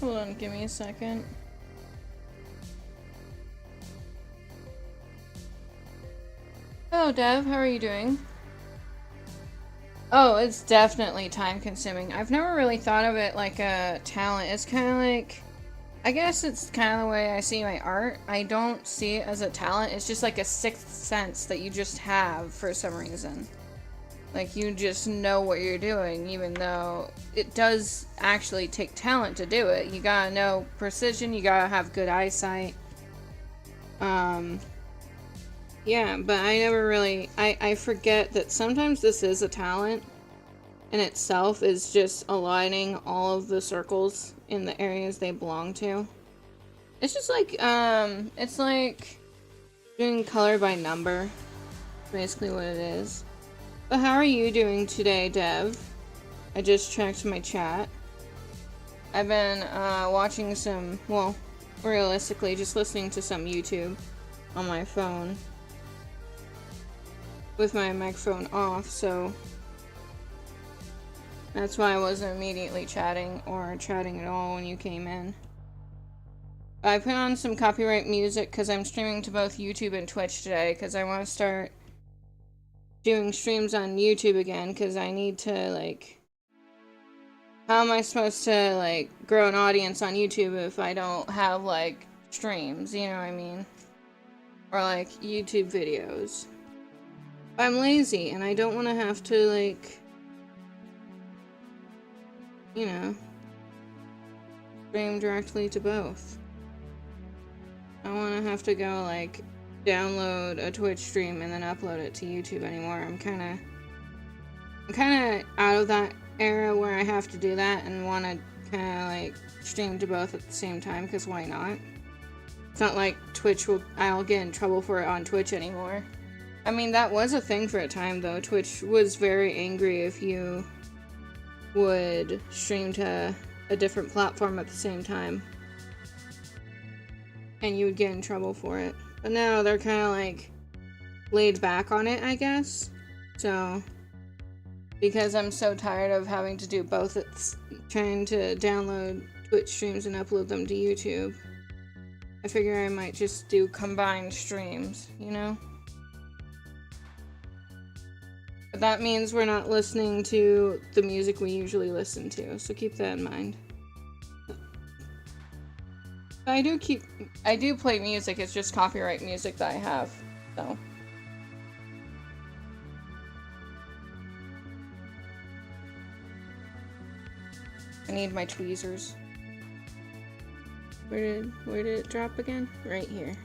Hold on, give me a second. Oh, Dev, how are you doing? Oh, it's definitely time consuming. I've never really thought of it like a talent. It's kind of like, I guess it's kind of the way I see my art. I don't see it as a talent. It's just like a sixth sense that you just have for some reason. Like, you just know what you're doing, even though it does actually take talent to do it. You gotta know precision, you gotta have good eyesight. Yeah, but I never really, I forget that sometimes this is a talent in itself, is just aligning all of the circles in the areas they belong to. It's just like, it's like doing color by number, basically what it is. But how are you doing today, Dev? I just checked my chat. I've been, watching some, well, realistically, just listening to some YouTube on my phone with my microphone off, so that's why I wasn't immediately chatting or chatting at all when you came in. I put on some copyright music because I'm streaming to both YouTube and Twitch today because I want to start doing streams on YouTube again because I need to, like, how am I supposed to, like, grow an audience on YouTube if I don't have, like, streams, you know what I mean? Or, like, YouTube videos. I'm lazy and I don't want to have to, like, you know, stream directly to both. I don't want to have to go, like, download a Twitch stream and then upload it to YouTube anymore. I'm kind of out of that era where I have to do that and want to kind of, like, stream to both at the same time, because why not? It's not like I'll get in trouble for it on Twitch anymore. I mean, that was a thing for a time, though. Twitch was very angry if you would stream to a different platform at the same time. And you would get in trouble for it. But now they're kind of, like, laid back on it, I guess. So, because I'm so tired of having to do both, it's trying to download Twitch streams and upload them to YouTube. I figure I might just do combined streams, you know? But that means we're not listening to the music we usually listen to, so keep that in mind. I do play music, it's just copyright music that I have, so. I need my tweezers. Where did it drop again? Right here.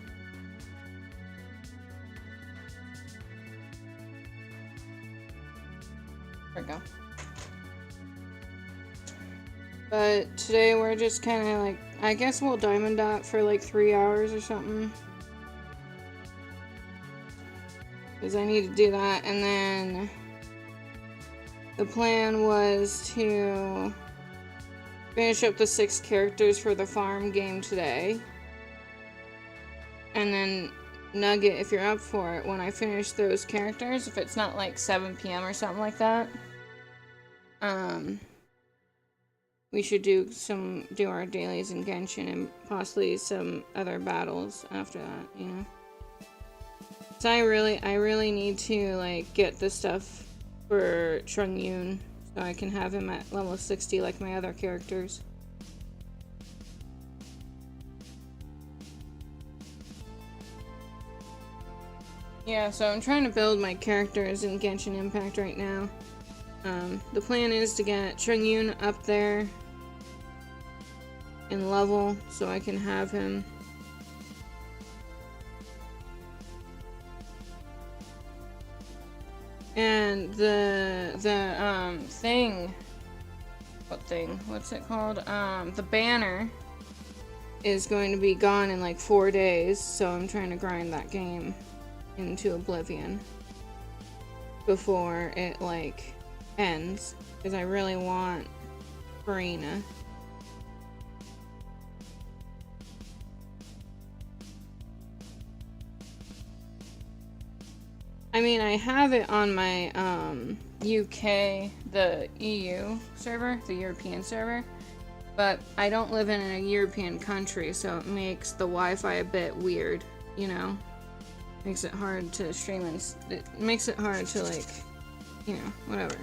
There we go. But today we're just kind of like, I guess we'll diamond dot for like 3 hours or something. Because I need to do that, and then the plan was to finish up the 6 characters for the farm game today. And then Nugget, if you're up for it, when I finish those characters, if it's not like 7 p.m. or something like that, we should do our dailies in Genshin and possibly some other battles after that, you know? So I really need to, like, get the stuff for Chung-Yoon so I can have him at level 60 like my other characters. Yeah, so I'm trying to build my characters in Genshin Impact right now. The plan is to get Chung-Yoon up there in level so I can have him. And the thing, what's it called? The banner is going to be gone in like 4 days, so I'm trying to grind that game into oblivion before it, like, ends, because I really want Farina. I mean, I have it on my UK, the EU server, the European server, But I don't live in a European country, so it makes the Wi-Fi a bit weird, you know? Makes it hard to stream and it makes it hard to, like, you know, whatever.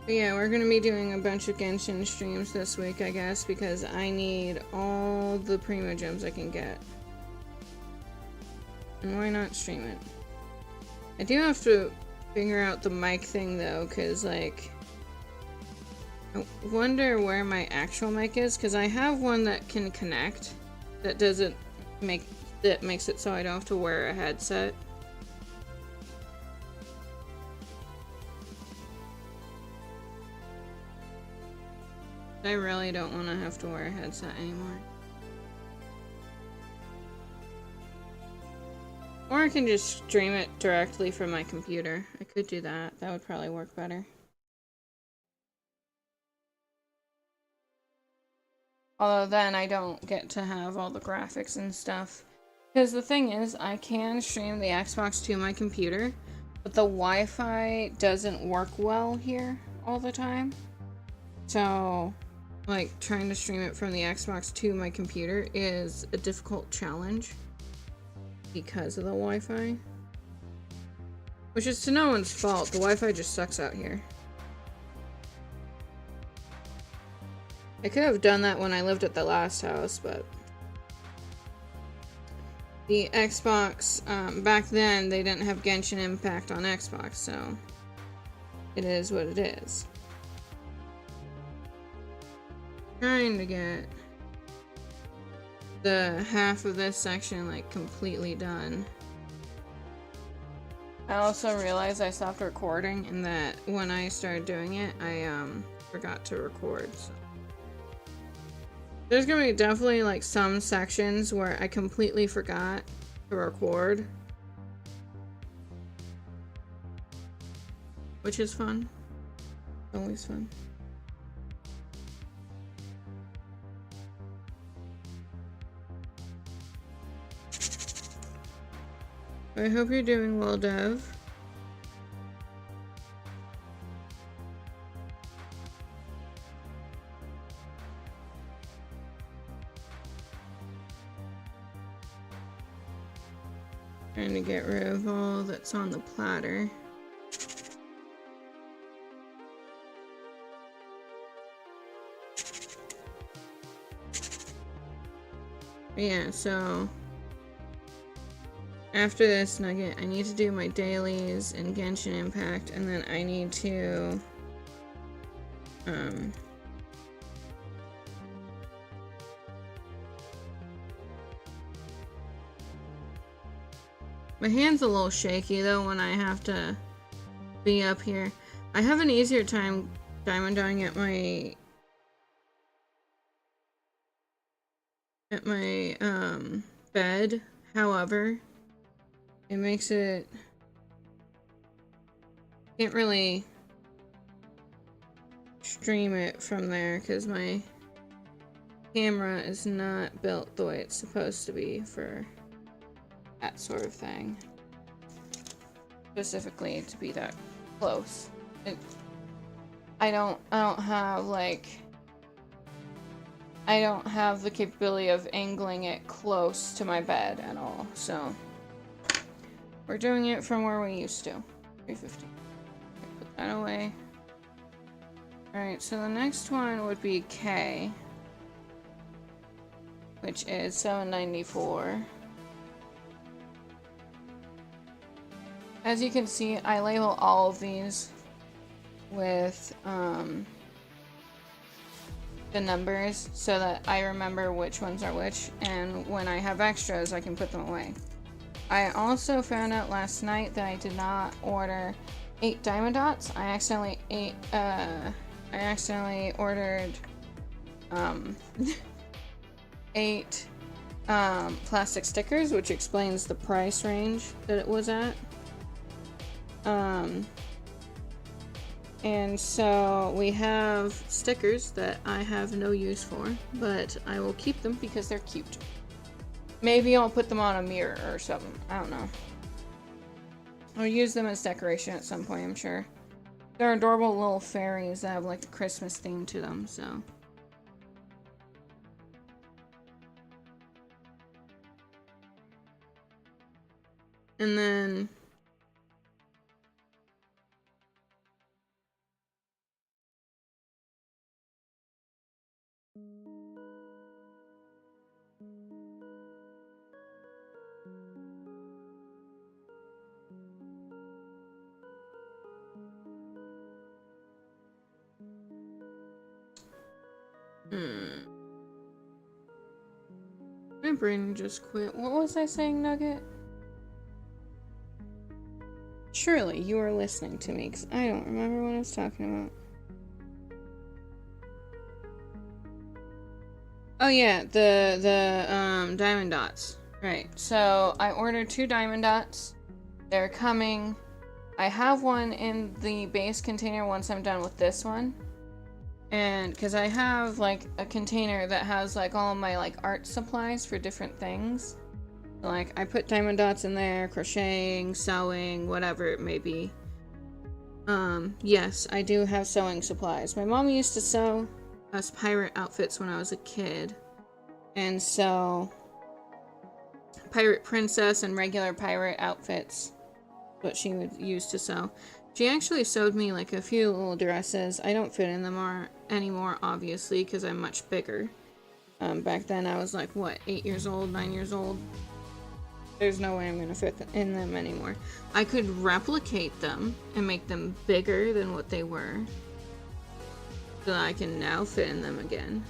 But yeah, we're gonna be doing a bunch of Genshin streams this week, I guess, because I need all the Primo Gems I can get. And why not stream it? I do have to figure out the mic thing though, because like, I wonder where my actual mic is, because I have one that can connect, that doesn't make, that makes it so I don't have to wear a headset. I really don't want to have to wear a headset anymore. Or I can just stream it directly from my computer. I could do that. That would probably work better. Although then I don't get to have all the graphics and stuff. Because the thing is, I can stream the Xbox to my computer, but the Wi-Fi doesn't work well here all the time. So, like, trying to stream it from the Xbox to my computer is a difficult challenge because of the Wi-Fi. Which is to no one's fault. The Wi-Fi just sucks out here. I could have done that when I lived at the last house, but the Xbox, back then, they didn't have Genshin Impact on Xbox, so it is what it is. Trying to get the half of this section, like, completely done. I also realized I stopped recording and that when I started doing it, I, forgot to record, so. There's gonna be definitely, like, some sections where I completely forgot to record. Which is fun. Always fun. I hope you're doing well, Dev. Trying to get rid of all that's on the platter. But yeah, so after this nugget, I need to do my dailies and Genshin Impact, and then I need to my hand's a little shaky though when I have to be up here. I have an easier time diamond dyeing at my bed. However, it makes it, can't really stream it from there because my camera is not built the way it's supposed to be for that sort of thing. Specifically to be that close. I don't have like, I don't have the capability of angling it close to my bed at all, so we're doing it from where we used to. 350. Put that away. Alright, so the next one would be K, which is 794. As you can see, I label all of these with the numbers so that I remember which ones are which, and when I have extras, I can put them away. I also found out last night that I did not order 8 diamond dots. I accidentally ordered 8 plastic stickers, which explains the price range that it was at. And so we have stickers that I have no use for, but I will keep them because they're cute. Maybe I'll put them on a mirror or something. I don't know. I'll use them as decoration at some point, I'm sure. They're adorable little fairies that have like the Christmas theme to them, so. And then my brain just quit. What was I saying, Nugget? Surely you were listening to me, because I don't remember what I was talking about. Oh yeah, the diamond dots. Right. So I ordered 2 diamond dots. They're coming. I have one in the base container once I'm done with this one. And because I have like a container that has like all of my like art supplies for different things. Like I put diamond dots in there, crocheting, sewing, whatever it may be. Yes, I do have sewing supplies. My mom used to sew us pirate outfits when I was a kid. And so pirate princess and regular pirate outfits, what she would use to sew. She actually sewed me like a few little dresses. I don't fit in them anymore, obviously, because I'm much bigger. Back then I was like, what, 8 years old, 9 years old? There's no way I'm gonna fit in them anymore. I could replicate them and make them bigger than what they were, so that I can now fit in them again.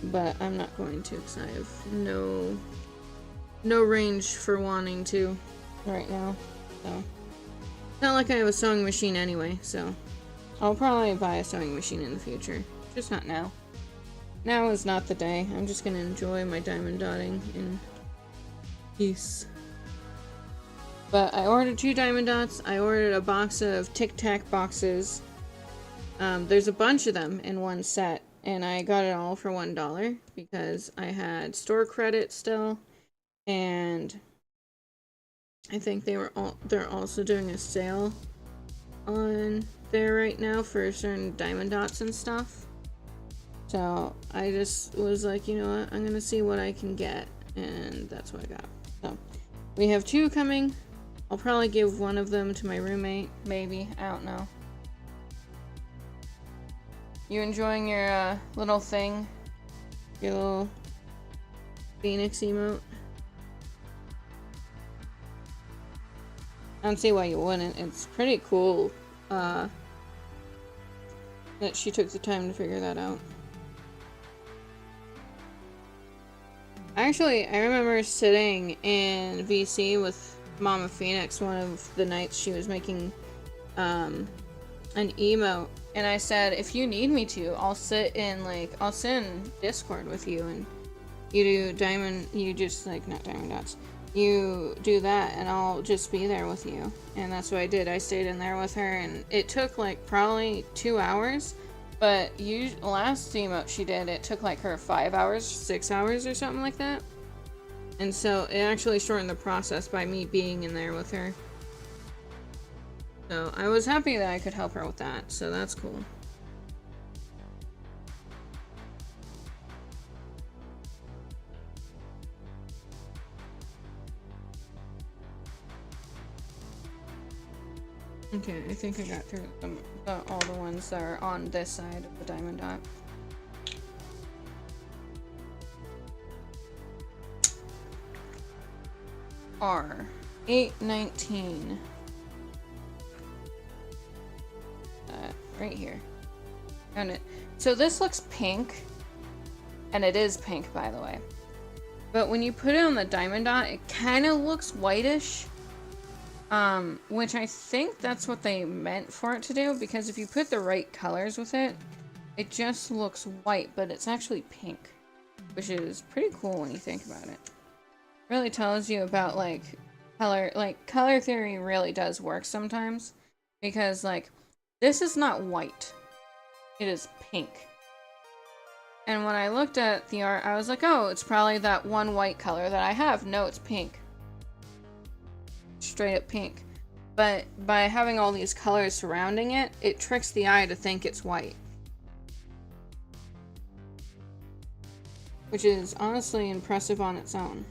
But I'm not going to, because I have no range for wanting to right now. So it's not like I have a sewing machine anyway, so I'll probably buy a sewing machine in the future. Just not now. Now is not the day. I'm just gonna enjoy my diamond dotting in peace. But I ordered 2 diamond dots. I ordered a box of Tic Tac boxes. There's a bunch of them in one set, and I got it all for $1 because I had store credit still, and I think they're also doing a sale on there right now for certain diamond dots and stuff. So I just was like, you know what, I'm gonna see what I can get, and that's what I got. So we have 2 coming. I'll probably give one of them to my roommate, maybe. I don't know. You enjoying your little thing? Your little Phoenix emote? I don't see why you wouldn't. It's pretty cool that she took the time to figure that out. Actually, I remember sitting in VC with Mama Phoenix one of the nights she was making an emote, and I said, if you need me to, I'll sit in Discord with you, and you do diamond, you just like, not diamond dots, you do that, and I'll just be there with you. And that's what I did. I stayed in there with her, and it took like probably 2 hours. But last emote she did, it took like her 5 hours, 6 hours or something like that. And so it actually shortened the process by me being in there with her. So I was happy that I could help her with that, so that's cool. Okay, I think I got through all the ones that are on this side of the diamond dot. R 819. Right here. Found it. So this looks pink, and it is pink, by the way. But when you put it on the diamond dot, it kind of looks whitish. Which I think that's what they meant for it to do, because if you put the right colors with it, it just looks white, but it's actually pink, which is pretty cool when you think about it. Really tells you about, like, color theory really does work sometimes, because, like, this is not white, it is pink. And when I looked at the art, I was like, oh, it's probably that one white color that I have. No, it's pink. Straight up pink. But by having all these colors surrounding it, it tricks the eye to think it's white. Which is honestly impressive on its own.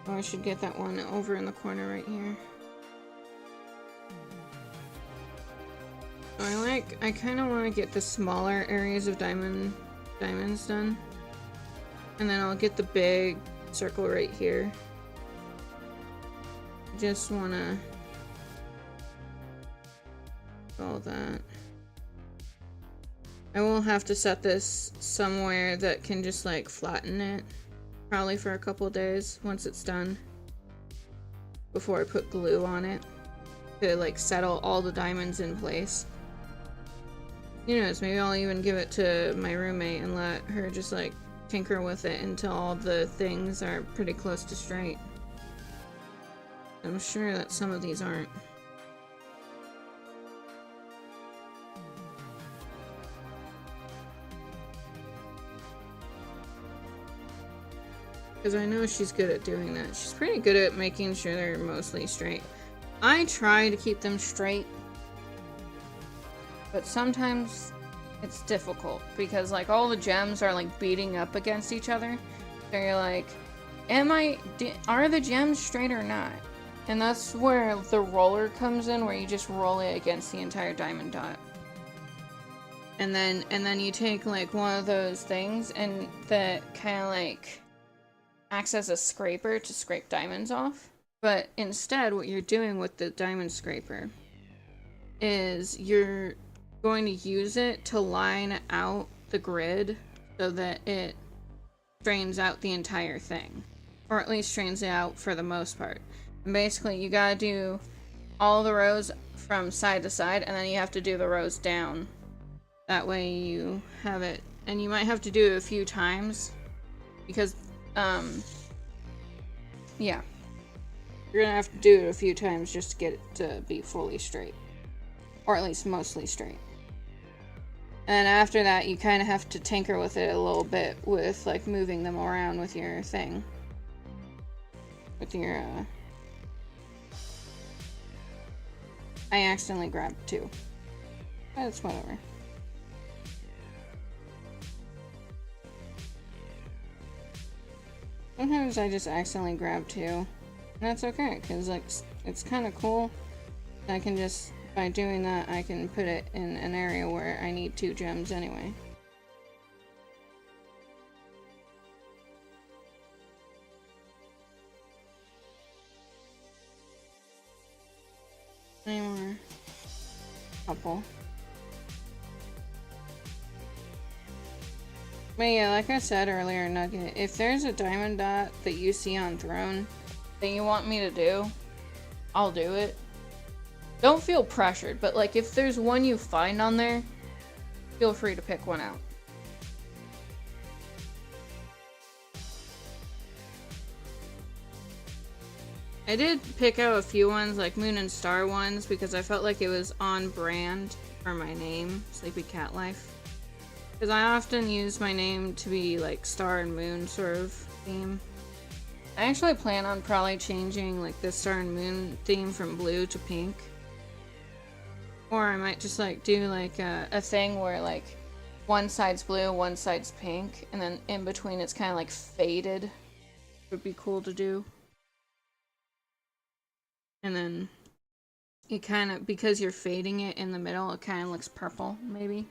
Oh, I should get that one over in the corner right here. I kind of want to get the smaller areas of diamonds done. And then I'll get the big circle right here. Just want to all that. I will have to set this somewhere that can just like flatten it. Probably for a couple days once it's done. Before I put glue on it. To like settle all the diamonds in place. Who knows, maybe I'll even give it to my roommate and let her just like tinker with it until all the things are pretty close to straight. I'm sure that some of these aren't. Because I know she's good at doing that. She's pretty good at making sure they're mostly straight. I try to keep them straight. But sometimes it's difficult because like all the gems are like beating up against each other. So you're like, are the gems straight or not? And that's where the roller comes in, where you just roll it against the entire diamond dot. And then you take like one of those things and that kind of like acts as a scraper to scrape diamonds off. But instead what you're doing with the diamond scraper is you're going to use it to line out the grid so that it straightens out the entire thing, or at least straightens it out for the most part. And basically you gotta do all the rows from side to side, and then you have to do the rows down. That way you have it, and you might have to do it a few times because yeah, you're gonna have to do it a few times just to get it to be fully straight, or at least mostly straight. And after that, you kind of have to tinker with it a little bit with, like, moving them around with your thing. With your, I accidentally grabbed two. But it's whatever. Sometimes I just accidentally grab two. And that's okay, because, like, it's kind of cool. I can just... By doing that, I can put it in an area where I need 2 gems anyway. Any more? Couple. But yeah, like I said earlier, Nugget, if there's a diamond dot that you see on Throne that you want me to do, I'll do it. Don't feel pressured, but like if there's one you find on there, feel free to pick one out. I did pick out a few ones, like Moon and Star ones, because I felt like it was on brand for my name, Sleepy Cat Life. Because I often use my name to be like Star and Moon sort of theme. I actually plan on probably changing like the Star and Moon theme from blue to pink. Or I might just like do like a thing where like one side's blue, one side's pink, and then in between it's kind of like faded. It would be cool to do. And then it kind of, because you're fading it in the middle, it kind of looks purple, maybe.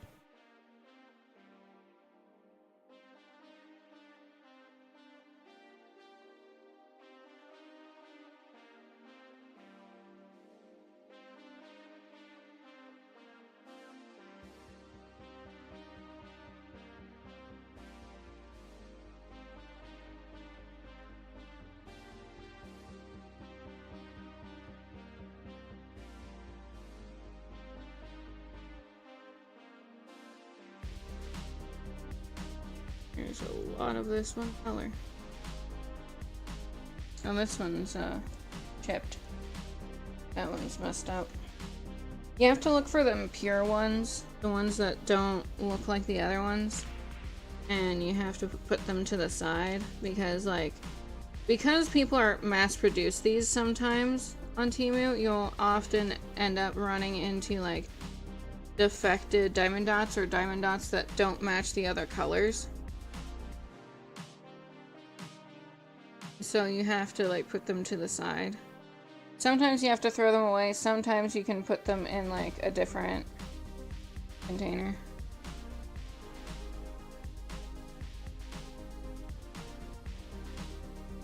There's a lot of this one color. Oh, this one's chipped. That one's messed up. You have to look for them pure ones, the ones that don't look like the other ones, and you have to put them to the side because people are mass-produce these sometimes on Temu. You'll often end up running into like defected diamond dots or diamond dots that don't match the other colors. So you have to like put them to the side. Sometimes you have to throw them away, sometimes you can put them in like a different container.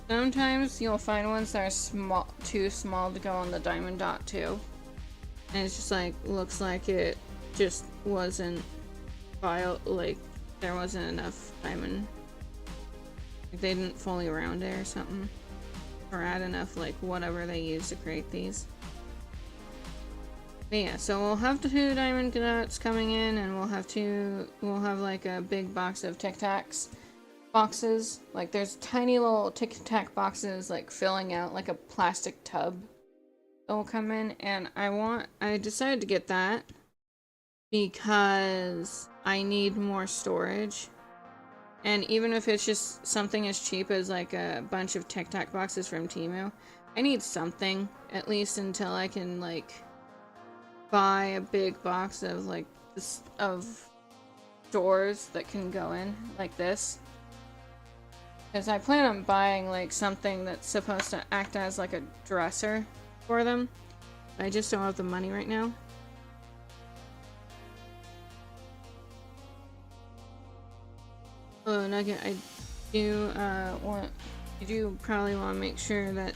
Sometimes you'll find ones that are too small to go on the diamond dot too. And it's just like, looks like it just wasn't like there wasn't enough diamond. Like they didn't fully round it or something. Or add enough like whatever they use to create these. But yeah, so we'll have 2 diamond dots coming in, and we'll have like a big box of Tic Tacs boxes. Like there's tiny little Tic Tac boxes like filling out like a plastic tub that will come in, and I decided to get that because I need more storage. And even if it's just something as cheap as like a bunch of Tic Tac boxes from Temu, I need something at least until I can like buy a big box of like doors that can go in like this. Because I plan on buying like something that's supposed to act as like a dresser for them. I just don't have the money right now. Oh, Nugget, you do probably want to make sure that,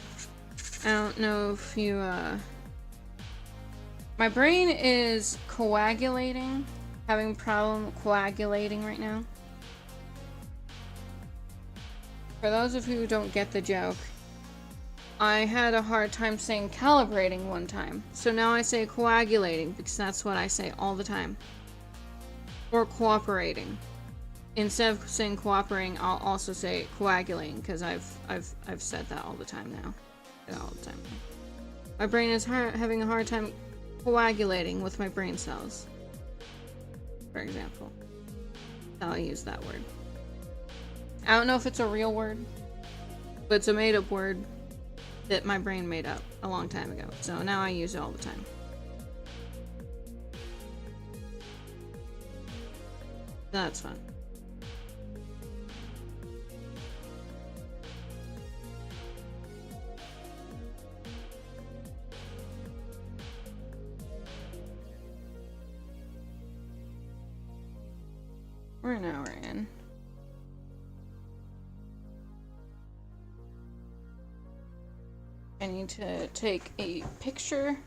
I don't know if you, my brain is coagulating, having problem coagulating right now. For those of you who don't get the joke, I had a hard time saying calibrating one time, so now I say coagulating because that's what I say all the time. Or cooperating. Instead of saying cooperating, I'll also say coagulating because I've said that all the time now. My brain is having a hard time coagulating with my brain cells. For example, that's how I use that word. I don't know if it's a real word, but it's a made-up word that my brain made up a long time ago. So now I use it all the time. That's fun. We're an hour in. I need to take a picture,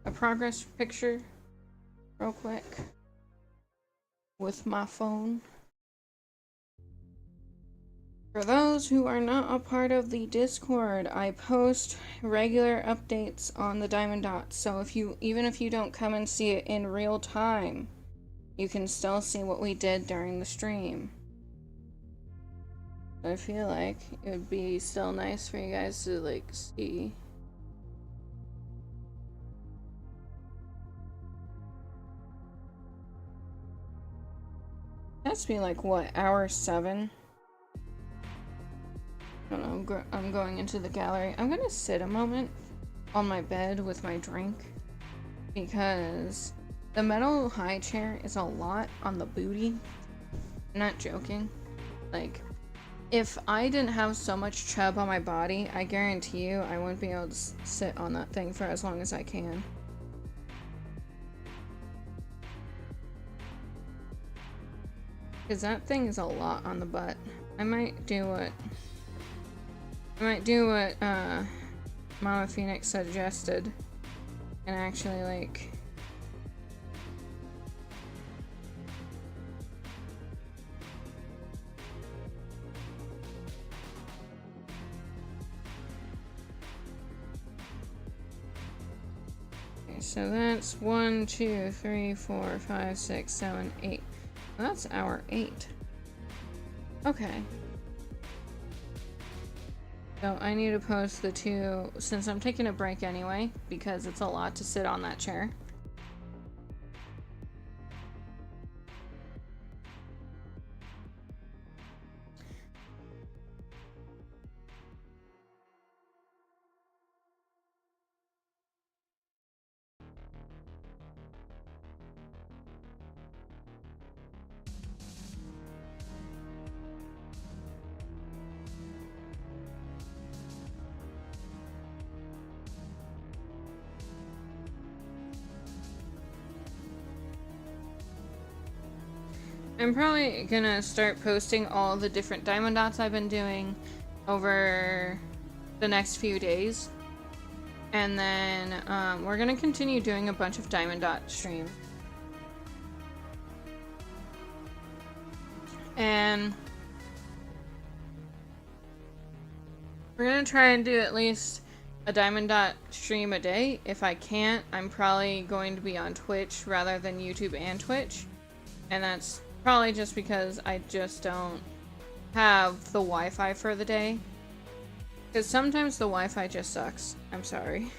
a progress picture, real quick, with my phone. For those who are not a part of the Discord, I post regular updates on the Diamond Dots, so even if you don't come and see it in real time, you can still see what we did during the stream. I feel like it would be still nice for you guys to like see. It has to be like what, hour 7? I don't know, I'm going into the gallery. I'm gonna sit a moment on my bed with my drink because the metal high chair is a lot on the booty. I'm not joking. Like, if I didn't have so much chub on my body, I guarantee you I wouldn't be able to sit on that thing for as long as I can. Because that thing is a lot on the butt. I might do what Mama Phoenix suggested and actually like so that's 1, 2, 3, 4, 5, 6, 7, 8. Well, that's hour 8. Okay. So I need to post the 2, since I'm taking a break anyway, because it's a lot to sit on that chair. I'm probably gonna start posting all the different diamond dots I've been doing over the next few days. And then we're gonna continue doing a bunch of diamond dot streams. And we're gonna try and do at least a diamond dot stream a day. If I can't, I'm probably going to be on Twitch rather than YouTube and Twitch. And that's probably just because I just don't have the Wi-Fi for the day. Because sometimes the Wi-Fi just sucks. I'm sorry.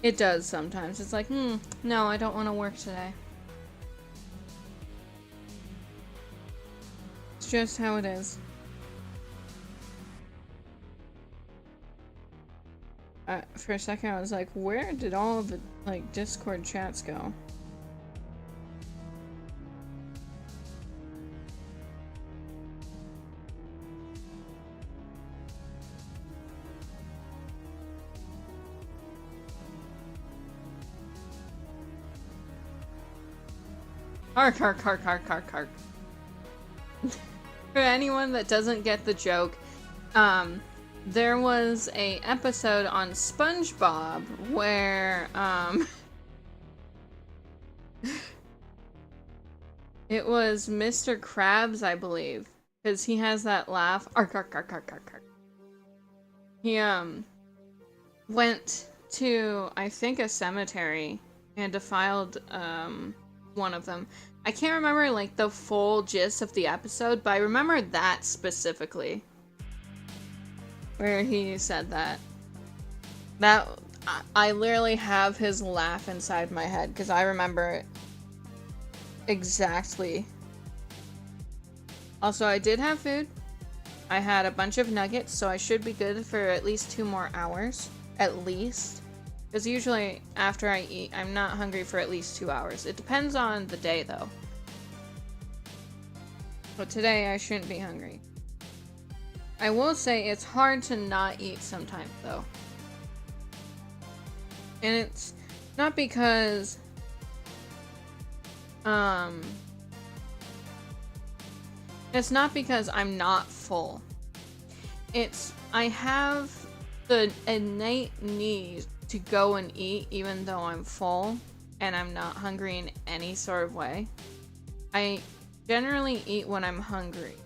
It does sometimes. It's like, no, I don't want to work today. It's just how it is. For a second I was like, where did all of the, like, Discord chats go? Hark, hark, hark, hark, hark, hark. For anyone that doesn't get the joke, there was a episode on SpongeBob where, it was Mr. Krabs, I believe, because he has that laugh. Ark, ark, ark, ark, ark, ark. He, went to, I think, a cemetery and defiled, one of them. I can't remember, like, the full gist of the episode, but I remember that specifically. Where he said that. I literally have his laugh inside my head, because I remember it exactly. Also, I did have food. I had a bunch of nuggets, so I should be good for at least 2 more hours. At least. Because usually, after I eat, I'm not hungry for at least 2 hours. It depends on the day, though. But today, I shouldn't be hungry. I will say, it's hard to not eat sometimes, though. And it's not because... It's not because I'm not full. It's... I have the innate need to go and eat even though I'm full and I'm not hungry in any sort of way. I generally eat when I'm hungry.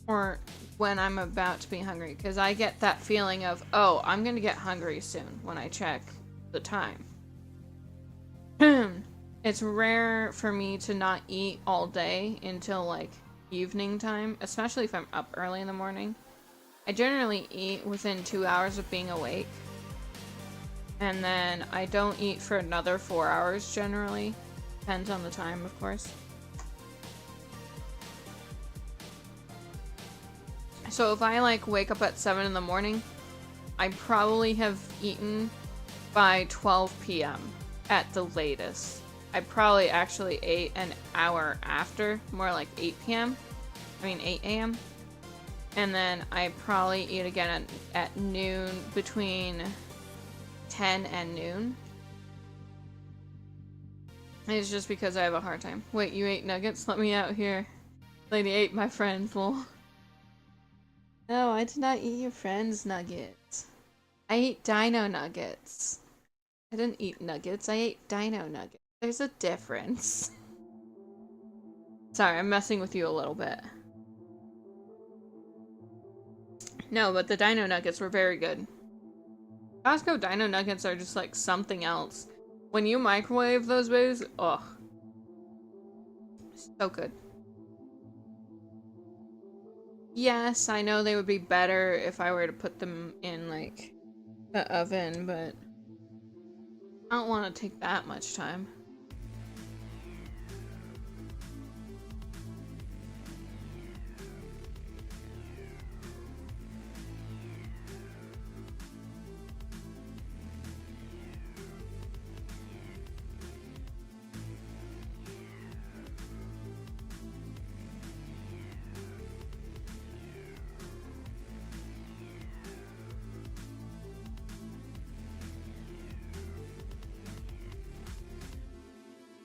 Or when I'm about to be hungry, because I get that feeling of, oh, I'm gonna get hungry soon when I check the time. It's rare for me to not eat all day until like evening time, especially if I'm up early in the morning. I generally eat within 2 hours of being awake. And then I don't eat for another 4 hours generally. Depends on the time, of course. So if I like wake up at 7 in the morning, I probably have eaten by 12 p.m. at the latest. I probably actually ate an hour after, more like 8 p.m. I mean 8 a.m. And then I probably eat again at noon, between 10 and noon. It's just because I have a hard time. Wait, you ate nuggets? Let me out here. Lady ate my friend's lol. No, I did not eat your friend's nuggets. I ate dino nuggets. I didn't eat nuggets, I ate dino nuggets. There's a difference. Sorry, I'm messing with you a little bit. No, but the dino nuggets were very good. Costco dino nuggets are just like something else. When you microwave those babies, ugh. So good. Yes, I know they would be better if I were to put them in, like, the oven, but I don't want to take that much time.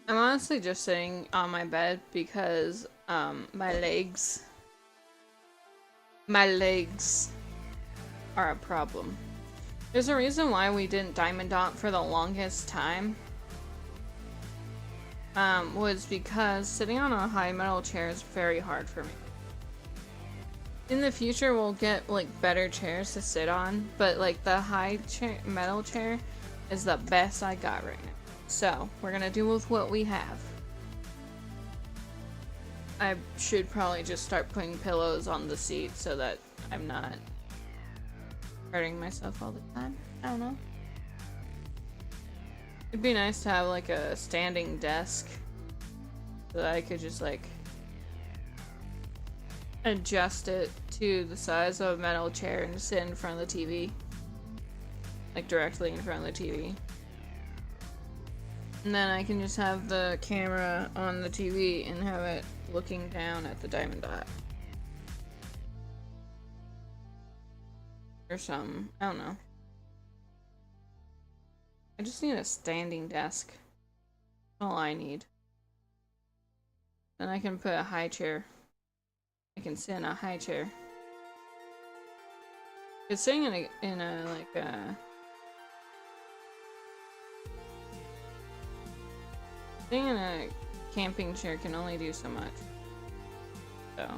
I'm honestly just sitting on my bed because, my legs are a problem. There's a reason why we didn't diamond dot for the longest time. Was because sitting on a high metal chair is very hard for me. In the future, we'll get, like, better chairs to sit on, but, like, the high metal chair is the best I got right now. So, we're gonna do with what we have. I should probably just start putting pillows on the seat so that I'm not hurting myself all the time. I don't know. It'd be nice to have, like, a standing desk so that I could just, like, adjust it to the size of a metal chair and sit in front of the TV. Like, directly in front of the TV. And then I can just have the camera on the TV and have it looking down at the diamond dot. Or something. I don't know. I just need a standing desk. That's all I need. Then I can put a high chair. I can sit in a high chair. It's sitting in a like a sitting in a camping chair can only do so much. So,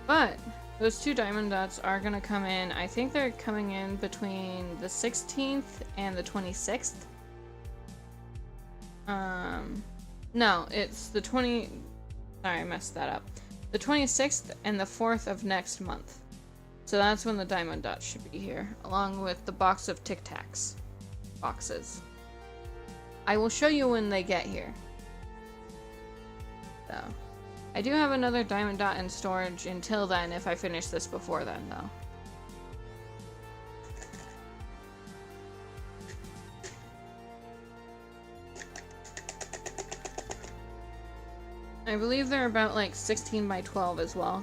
but those two diamond dots are gonna come in. I think they're coming in between the 16th and the 26th. No, it's the 20. Sorry, I messed that up. The 26th and the 4th of next month. So that's when the diamond dots should be here, along with the box of Tic Tacs boxes. I will show you when they get here. So, I do have another diamond dot in storage until then, if I finish this before then, though. I believe they're about like 16 by 12 as well.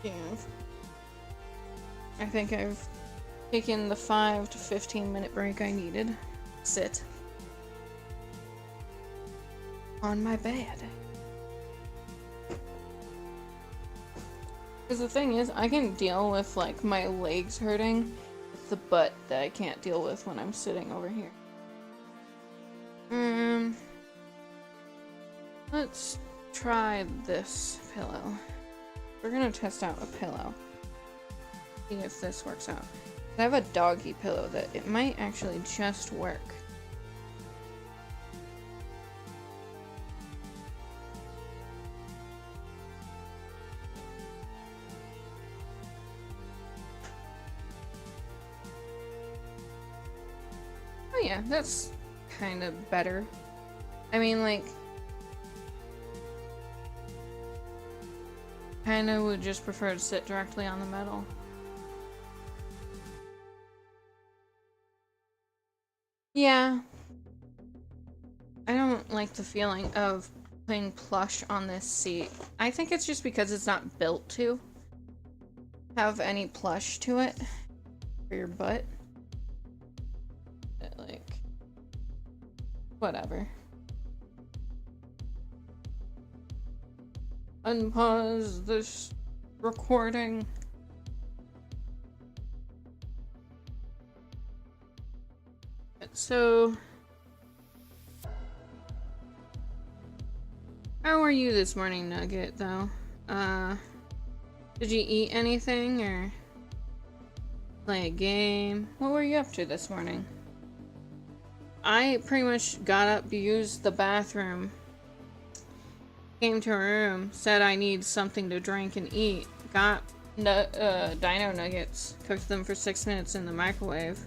Yeah. I think I've taken the 5 to 15 minute break I needed. Sit on my bed. Because the thing is, I can deal with, like, my legs hurting. It's the butt that I can't deal with when I'm sitting over here. Let's try this pillow. We're gonna test out a pillow. See if this works out. I have a doggy pillow that it might actually just work. Oh yeah, that's kind of better. I mean, like, kind of would just prefer to sit directly on the metal. Yeah. I don't like the feeling of putting plush on this seat. I think it's just because it's not built to have any plush to it for your butt. But, like, whatever. Unpause this recording. So, how are you this morning, Nugget, though? Did you eat anything, or? play a game. What were you up to this morning? I pretty much got up, used the bathroom, came to a room, said I need something to drink and eat, got dino nuggets, cooked them for 6 minutes in the microwave,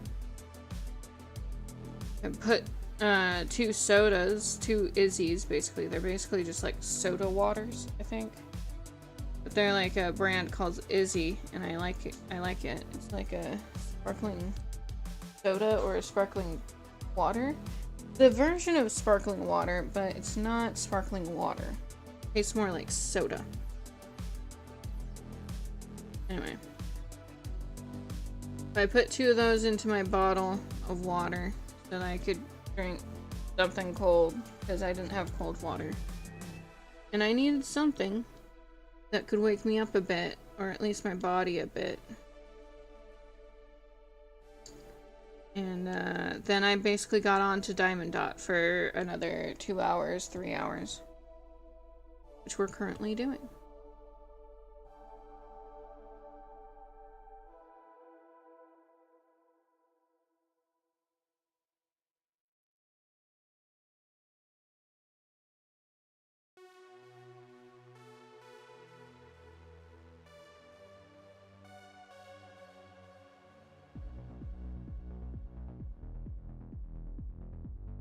and put 2 sodas, 2 Izzy's basically. They're basically just like soda waters, I think. But they're like a brand called Izzy, and I like it. It's like a sparkling soda or a sparkling water. The version of sparkling water, but it's not sparkling water. It tastes more like soda. Anyway. I put 2 of those into my bottle of water so that I could drink something cold because I didn't have cold water. And I needed something that could wake me up a bit, or at least my body a bit. And then I basically got on to Diamond Dot for another 2 hours, 3 hours, which we're currently doing.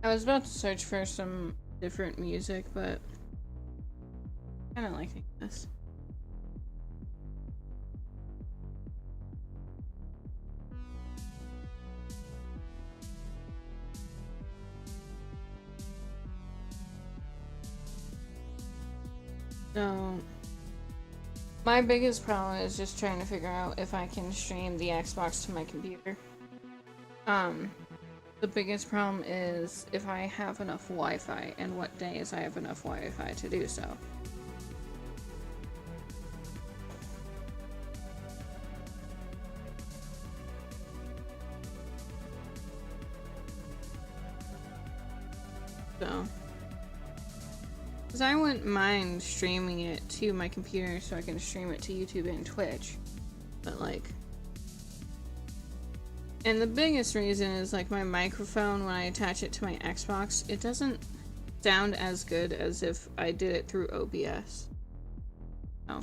I was about to search for some different music, but I kind of liking this. So, my biggest problem is just trying to figure out if I can stream the Xbox to my computer. The biggest problem is if I have enough Wi-Fi, and what days I have enough Wi-Fi to do so. Because I wouldn't mind streaming it to my computer so I can stream it to YouTube and Twitch. But like... And the biggest reason is like my microphone, when I attach it to my Xbox, it doesn't sound as good as if I did it through OBS. Oh.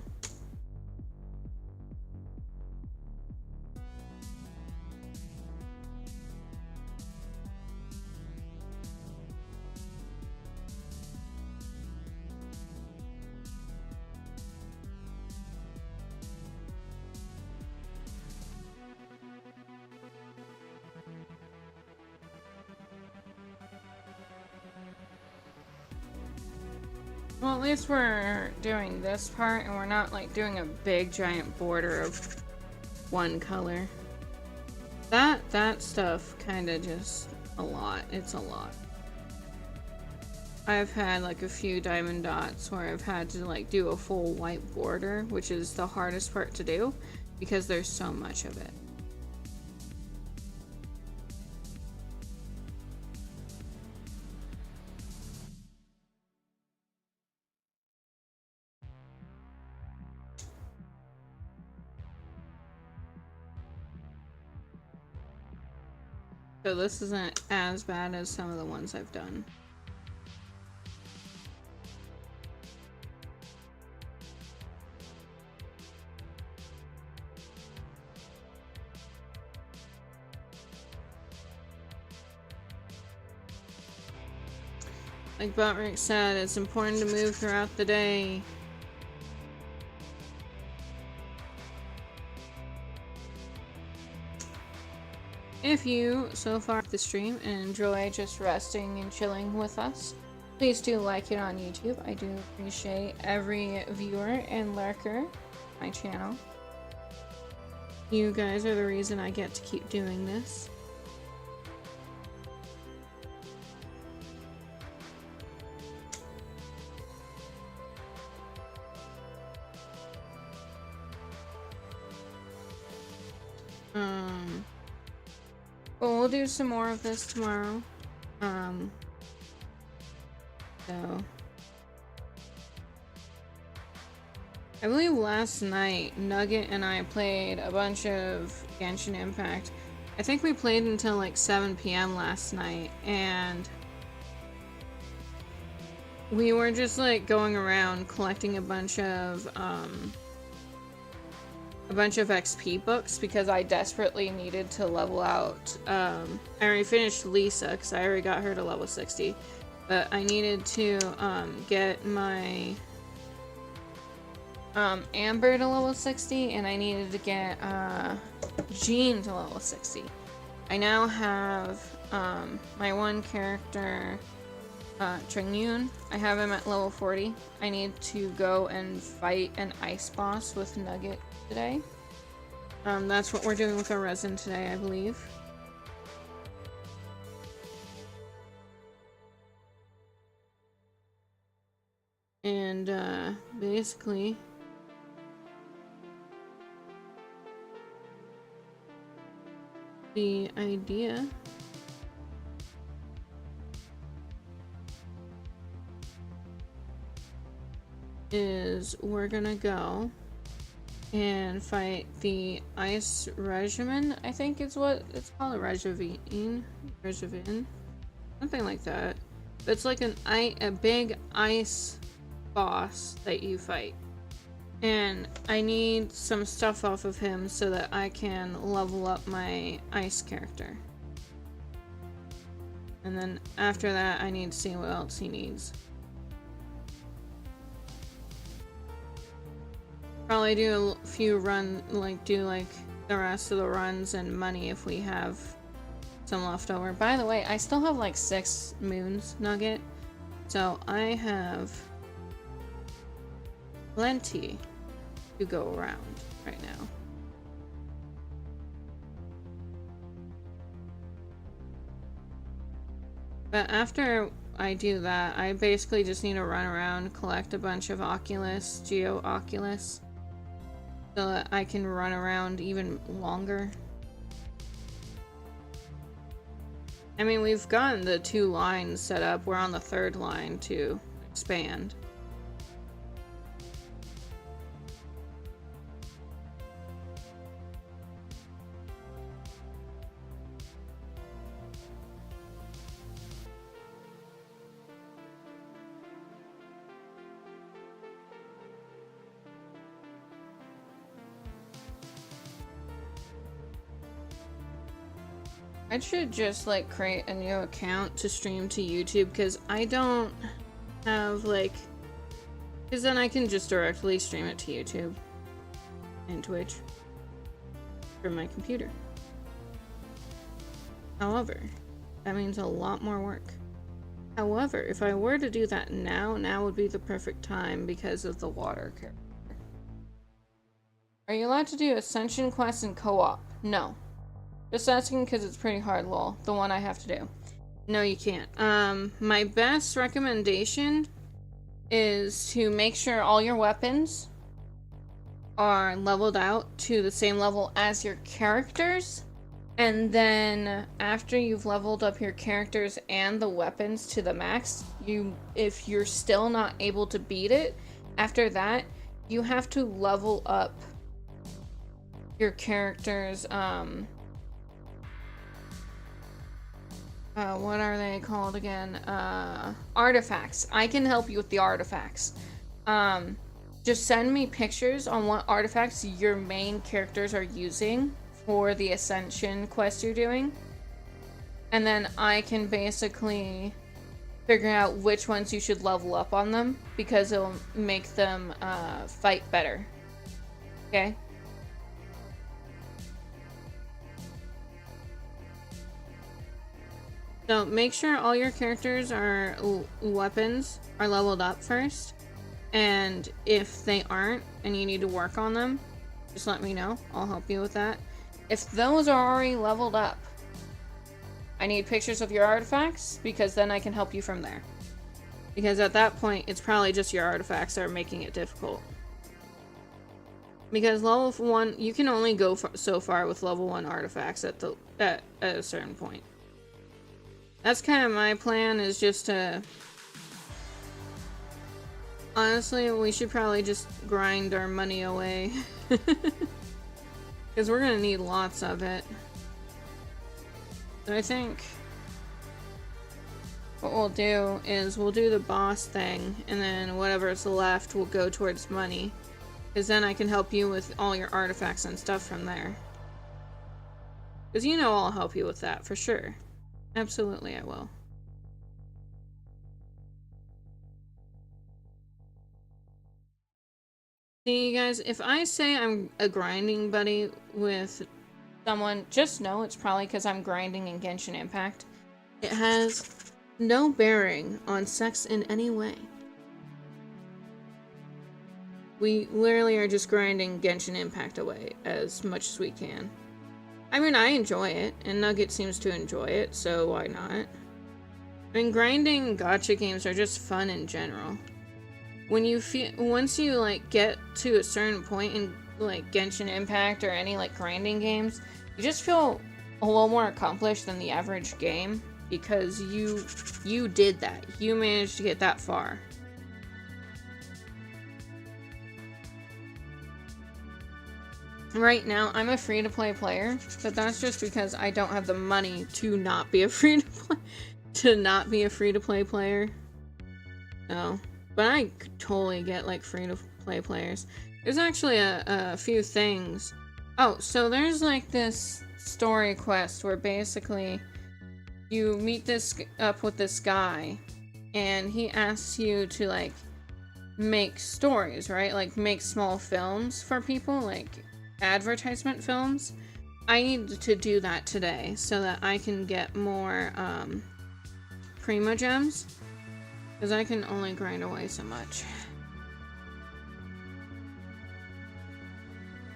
Well, at least we're doing this part, and we're not like doing a big giant border of one color. That stuff kinda just a lot. It's a lot. I've had like a few diamond dots where I've had to like do a full white border, which is the hardest part to do because there's so much of it. So this isn't as bad as some of the ones I've done. Like Botrick said, it's important to move throughout the day. If you, so far, the stream and enjoy just resting and chilling with us, please do like it on YouTube. I do appreciate every viewer and lurker on my channel. You guys are the reason I get to keep doing this. Well, we'll do some more of this tomorrow. So I believe last night, Nugget and I played a bunch of Genshin Impact. I think we played until like 7 p.m. last night, and we were just like going around collecting a bunch of XP books because I desperately needed to level out. I already finished Lisa because I already got her to level 60, but I needed to get my Amber to level 60, and I needed to get Jean to level 60. I now have my one character, Tringyun. I have him at level 40. I need to go and fight an ice boss with Nugget today. That's what we're doing with our resin today, I believe. And basically the idea is we're gonna go and fight the Ice Regimen, I think is what it's called, a Regivine, something like that. But it's like a big ice boss that you fight. And I need some stuff off of him so that I can level up my ice character. And then after that, I need to see what else he needs. Probably do a few do the rest of the runs and money if we have some left over. By the way, I still have like 6 moons, Nugget. So I have plenty to go around right now. But after I do that, I basically just need to run around, collect a bunch of Geo Oculus, so that I can run around even longer. I mean, we've gotten the 2 lines set up. We're on the 3rd line to expand. I should just like create a new account to stream to YouTube, because I don't have because then I can just directly stream it to YouTube and Twitch from my computer. However, that means a lot more work. However, if I were to do that now would be the perfect time because of the water character. Are you allowed to do Ascension quests in co-op? No. Just asking because it's pretty hard, lol. The one I have to do. No, you can't. My best recommendation is to make sure all your weapons are leveled out to the same level as your characters. And then after you've leveled up your characters and the weapons to the max, if you're still not able to beat it, after that, you have to level up your characters, what are they called again? Artifacts. I can help you with the artifacts. Just send me pictures on what artifacts your main characters are using for the Ascension quest you're doing. And then I can basically figure out which ones you should level up on them, because it'll make them fight better. Okay? So make sure all your characters are weapons are leveled up first, and if they aren't and you need to work on them, just let me know. I'll help you with that. If those are already leveled up, I need pictures of your artifacts, because then I can help you from there. Because at that point, it's probably just your artifacts that are making it difficult. Because level 1, you can only go so far with level 1 artifacts at a certain point. That's kind of my plan, is just to Honestly, we should probably just grind our money away. Because we're gonna need lots of it. So I think what we'll do is we'll do the boss thing, and then whatever's left will go towards money. Because then I can help you with all your artifacts and stuff from there. Because you know I'll help you with that, for sure. Absolutely I will. See, you guys, if I say I'm a grinding buddy with someone, just know it's probably because I'm grinding in Genshin Impact. It has no bearing on sex in any way. We literally are just grinding Genshin Impact away as much as we can. I mean, I enjoy it, and Nugget seems to enjoy it, so why not? I mean, grinding gacha games are just fun in general. When you feel, once you like get to a certain point in like Genshin Impact or any like grinding games, you just feel a little more accomplished than the average game because you did that. You managed to get that far. Right now, I'm a free-to-play player, but that's just because I don't have the money to not be a free-to-play player. No. But I could totally get, like, free-to-play players. There's actually a few things. Oh, so there's, like, this story quest where basically you meet up with this guy, and he asks you to, like, make stories, right? Like, make small films for people, like, advertisement films. I need to do that today so that I can get more, Prima Gems. Because I can only grind away so much.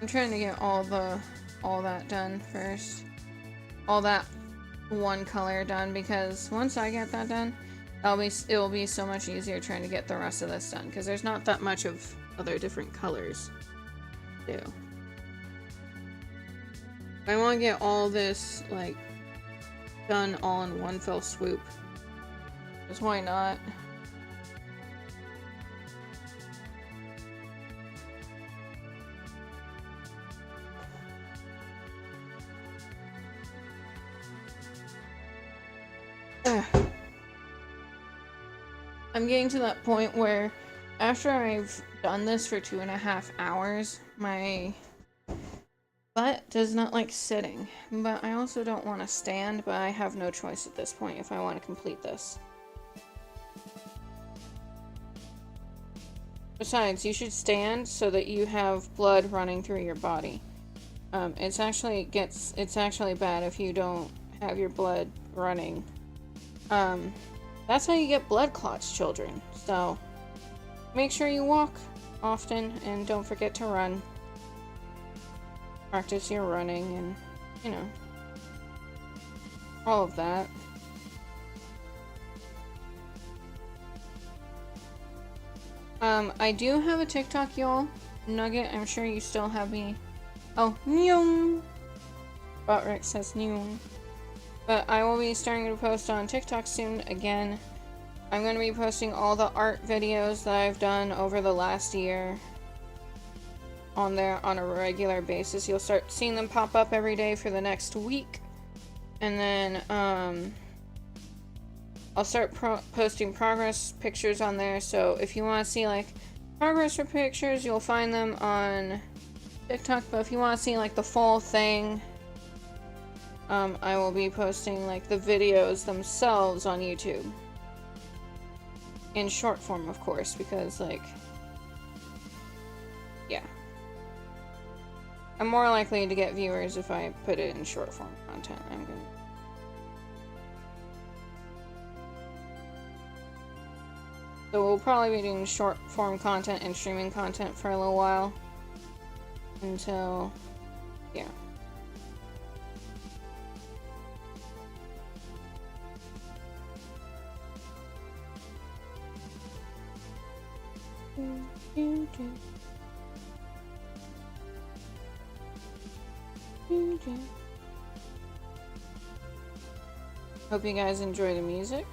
I'm trying to get all that done first. All that one color done, because once I get that done, it will be so much easier trying to get the rest of this done, because there's not that much of other different colors to do. I want to get all this, like, done all in one fell swoop. Because why not? I'm getting to that point where after I've done this for 2.5 hours, my butt does not like sitting. But I also don't want to stand, but I have no choice at this point if I want to complete this. Besides, you should stand so that you have blood running through your body. It's actually bad if you don't have your blood running. That's how you get blood clots, children. So, make sure you walk often and don't forget to run. Practice your running and, you know, all of that. I do have a TikTok, y'all. Nugget, I'm sure you still have me. Oh, nyong! Botrick says nyong. But I will be starting to post on TikTok soon again. I'm going to be posting all the art videos that I've done over the last year on there on a regular basis. You'll start seeing them pop up every day for the next week. And then, I'll start posting progress pictures on there. So if you want to see, like, progress pictures, you'll find them on TikTok. But if you want to see, like, the full thing, I will be posting, like, the videos themselves on YouTube. In short form, of course, because, like, yeah. I'm more likely to get viewers if I put it in short form content. So we'll probably be doing short form content and streaming content for a little while. Until, yeah. Hope you guys enjoy the music.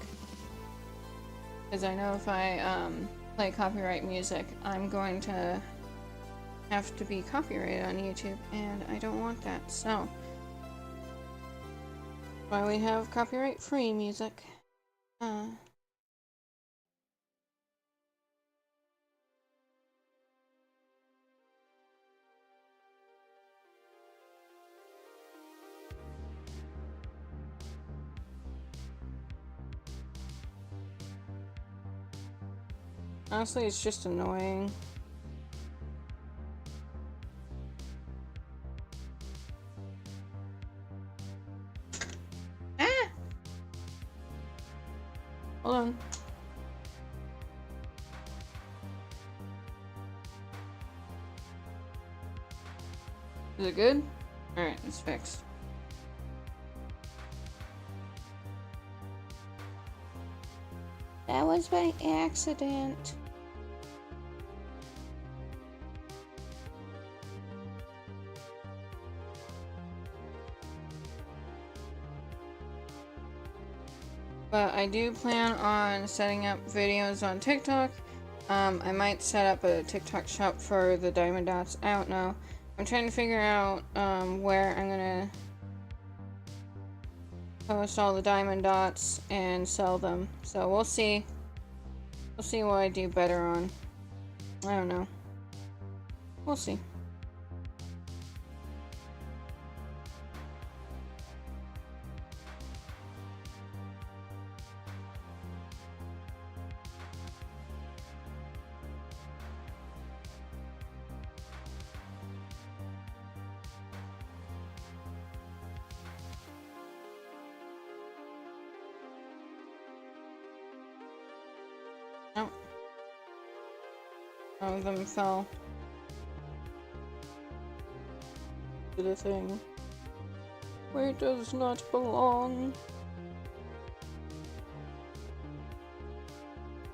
Because I know if I play copyright music, I'm going to have to be copyrighted on YouTube, and I don't want that, so why we have copyright-free music. Honestly, it's just annoying. Ah! Hold on. Is it good? Alright, it's fixed. That was by accident. But I do plan on setting up videos on TikTok. I might set up a TikTok shop for the diamond dots. I don't know. I'm trying to figure out where I'm gonna post all the diamond dots and sell them. So we'll see. We'll see what I do better on. I don't know. We'll see. Oh. Some of them fell to the thing where it does not belong.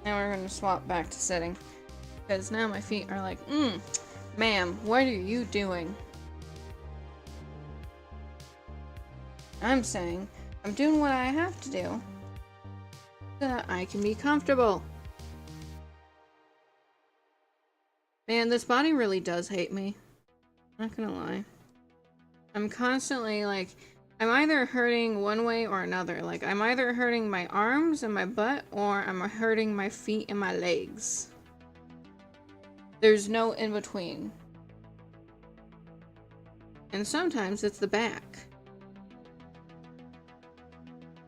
Now we're gonna swap back to sitting, because now my feet are like, ma'am, what are you doing? I'm saying, I'm doing what I have to do so that I can be comfortable. Man, this body really does hate me. Not gonna lie. I'm constantly like, I'm either hurting one way or another. Like, I'm either hurting my arms and my butt, or I'm hurting my feet and my legs. There's no in between. And sometimes it's the back.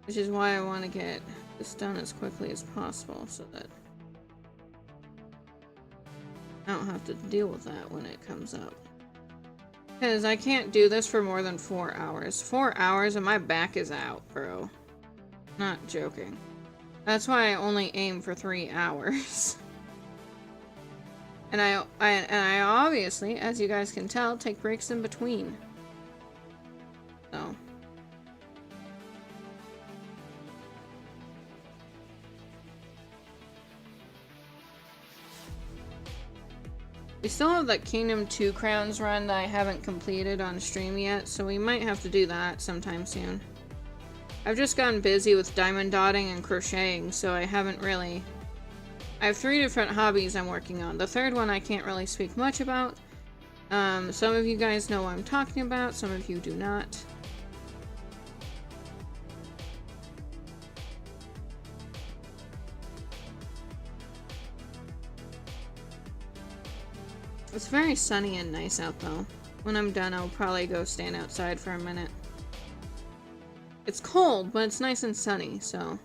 Which is why I want to get this done as quickly as possible, so that I don't have to deal with that when it comes up. Because I can't do this for more than 4 hours. 4 hours and my back is out, bro. Not joking. That's why I only aim for 3 hours. And I obviously, as you guys can tell, take breaks in between. So. We still have that Kingdom 2 Crowns run that I haven't completed on stream yet, so we might have to do that sometime soon. I've just gotten busy with diamond dotting and crocheting, so I haven't really... I have 3 different hobbies I'm working on. The third one I can't really speak much about. Some of you guys know what I'm talking about, some of you do not. It's very sunny and nice out though. When I'm done, I'll probably go stand outside for a minute. It's cold, but it's nice and sunny, so.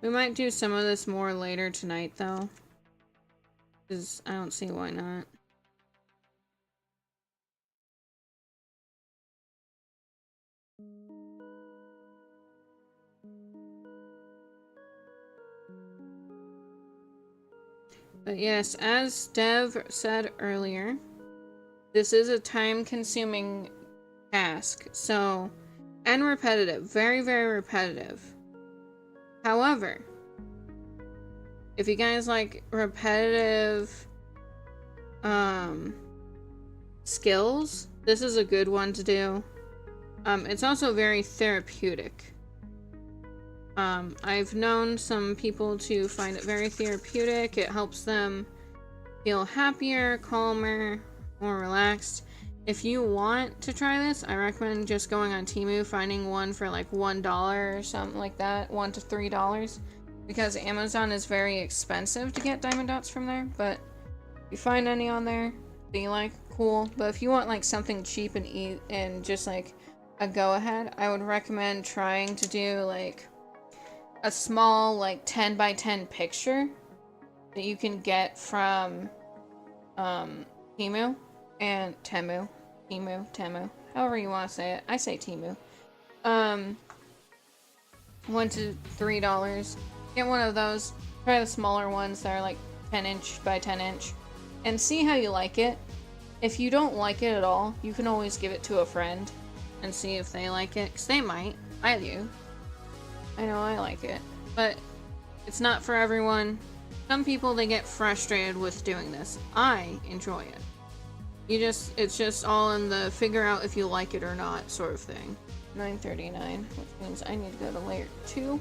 We might do some of this more later tonight though. Because I don't see why not. But yes, as Dev said earlier, this is a time-consuming task, so, and repetitive, very, very repetitive. However, if you guys like repetitive, skills, This is a good one to do. It's also very therapeutic. I've known some people to find it very therapeutic. It helps them feel happier, calmer, more relaxed. If you want to try this, I recommend just going on Temu, finding one for like $1 or something like that, $1 to $3, because Amazon is very expensive to get diamond dots from there. But if you find any on there that you like, cool. But if you want like something cheap and just like a go-ahead, I would recommend trying to do like a small like 10 by 10 picture that you can get from Temu and Temu, however you want to say it. I say Temu. $1 to $3. Get one of those. Try the smaller ones that are like 10 inch by 10 inch and see how you like it. If you don't like it at all, you can always give it to a friend and see if they like it, because they might. I do. I know I like it, but it's not for everyone. Some people, they get frustrated with doing this. I enjoy it. It's just all in the figure out if you like it or not sort of thing. 939, which means I need to go to layer 2.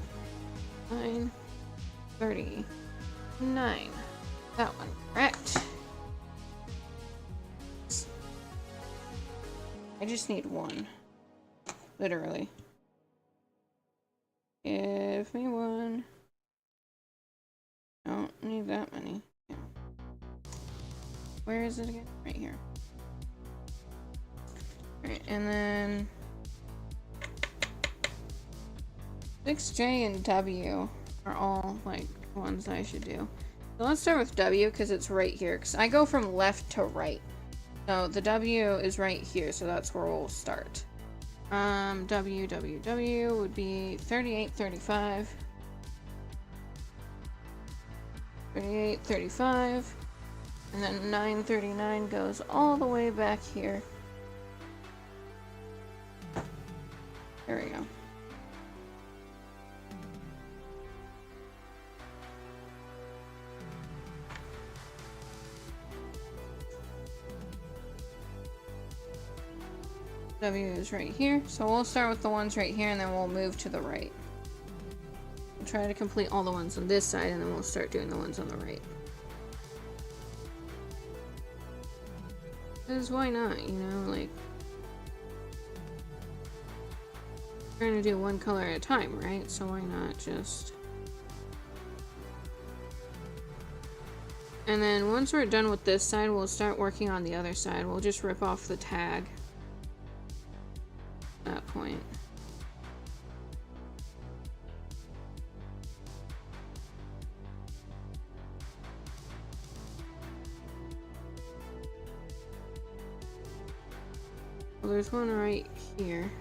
939. That one, correct. I just need one. Literally. Give me one. Don't need that many. Yeah. Where is it again? Right here. Alright, and then 6J and W are all like ones I should do. So let's start with W because it's right here. Because I go from left to right. So the W is right here, so that's where we'll start. W would be 3835. 3835. And then 939 goes all the way back here. There we go. W is right here, so we'll start with the ones right here and then we'll move to the right. We'll try to complete all the ones on this side and then we'll start doing the ones on the right. Because why not, you know, like trying to do one color at a time, right? So why not just... And then once we're done with this side, we'll start working on the other side. We'll just rip off the tag. That point. Well, there's one right here.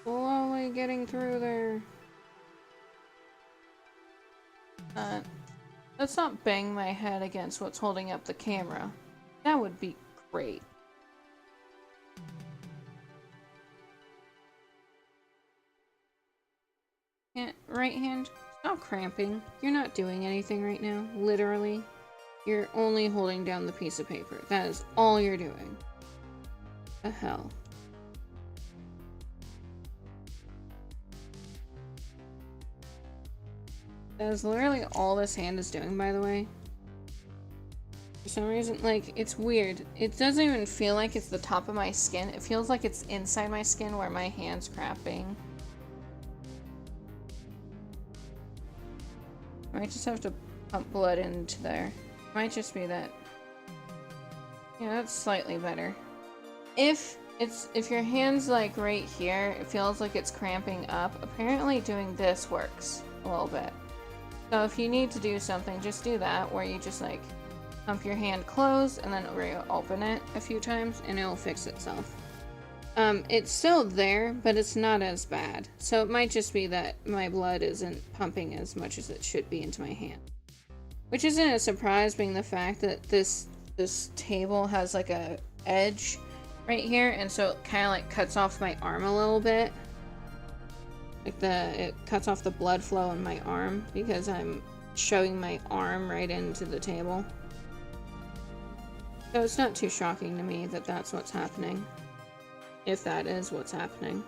Slowly getting through there. Let's not bang my head against what's holding up the camera. That would be great. Right hand, stop cramping. You're not doing anything right now, literally. You're only holding down the piece of paper. That is all you're doing. The hell. That is literally all this hand is doing, by the way. For some reason, like, it's weird. It doesn't even feel like it's the top of my skin. It feels like it's inside my skin where my hand's cramping. I might just have to pump blood into there. It might just be that. Yeah, that's slightly better. If your hand's like right here, it feels like it's cramping up. Apparently doing this works a little bit. So if you need to do something, just do that, where you just like pump your hand closed and then reopen it a few times and it'll fix itself. It's still there, but it's not as bad. So it might just be that my blood isn't pumping as much as it should be into my hand. Which isn't a surprise, being the fact that this table has like a edge right here, and so it kind of like cuts off my arm a little bit. Like it cuts off the blood flow in my arm because I'm shoving my arm right into the table. So it's not too shocking to me that that's what's happening. If that is what's happening.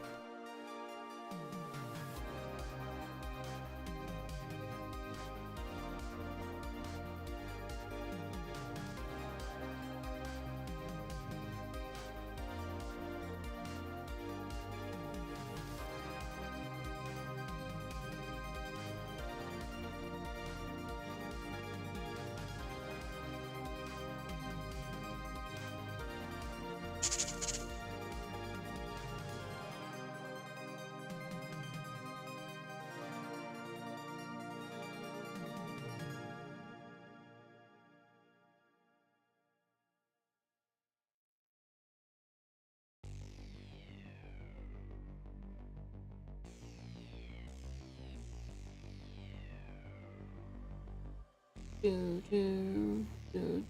Do, do, do,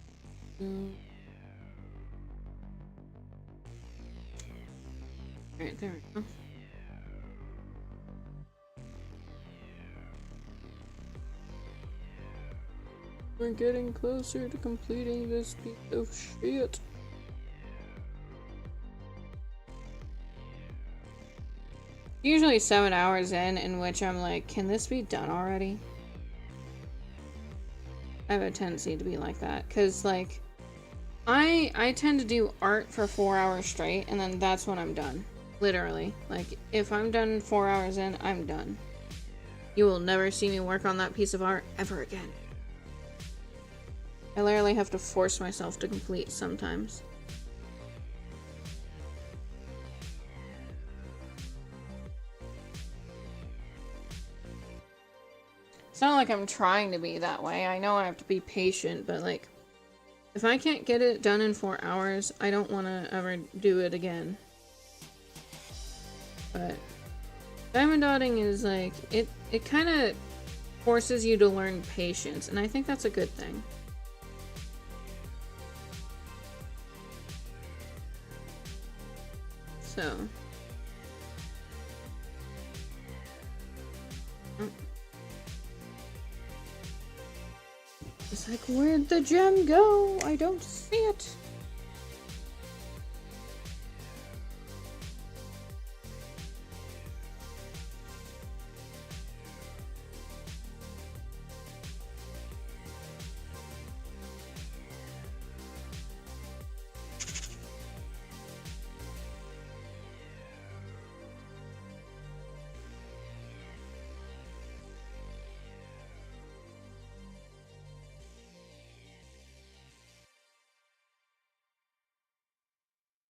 do. Alright, there we go. We're getting closer to completing this piece of shit. Usually 7 hours in which I'm like, can this be done already? I have a tendency to be like that, because like I tend to do art for 4 hours straight, and then that's when I'm done. Literally. Like, if I'm done 4 hours in, I'm done. You will never see me work on that piece of art ever again. I literally have to force myself to complete sometimes. It's not like I'm trying to be that way. I know I have to be patient, but like, if I can't get it done in 4 hours, I don't want to ever do it again. But diamond dotting is like, it kind of forces you to learn patience, and I think that's a good thing. So. It's like, where'd the gem go? I don't see it.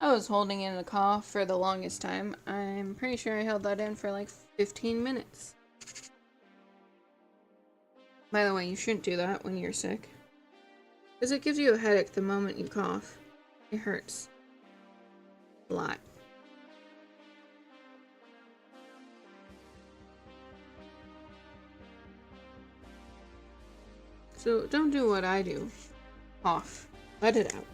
I was holding in a cough for the longest time. I'm pretty sure I held that in for like 15 minutes. By the way, you shouldn't do that when you're sick, because it gives you a headache the moment you cough. It hurts a lot. So don't do what I do. Cough. Let it out.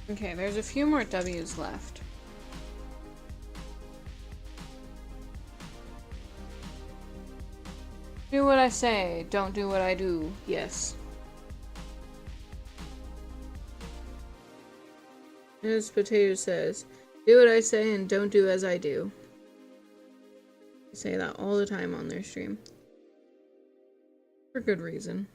Okay, there's a few more W's left. Do what I say, don't do what I do. Yes. As Potato says, do what I say and don't do as I do. They say that all the time on their stream. For good reason.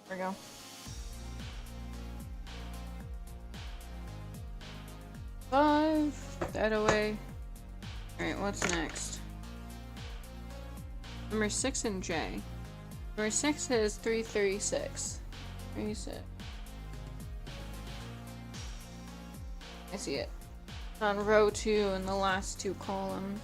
There we go. Put that away. Alright, what's next? Number 6 and J. Number 6 is 336. 36. I see it. It's on row 2 in the last 2 columns.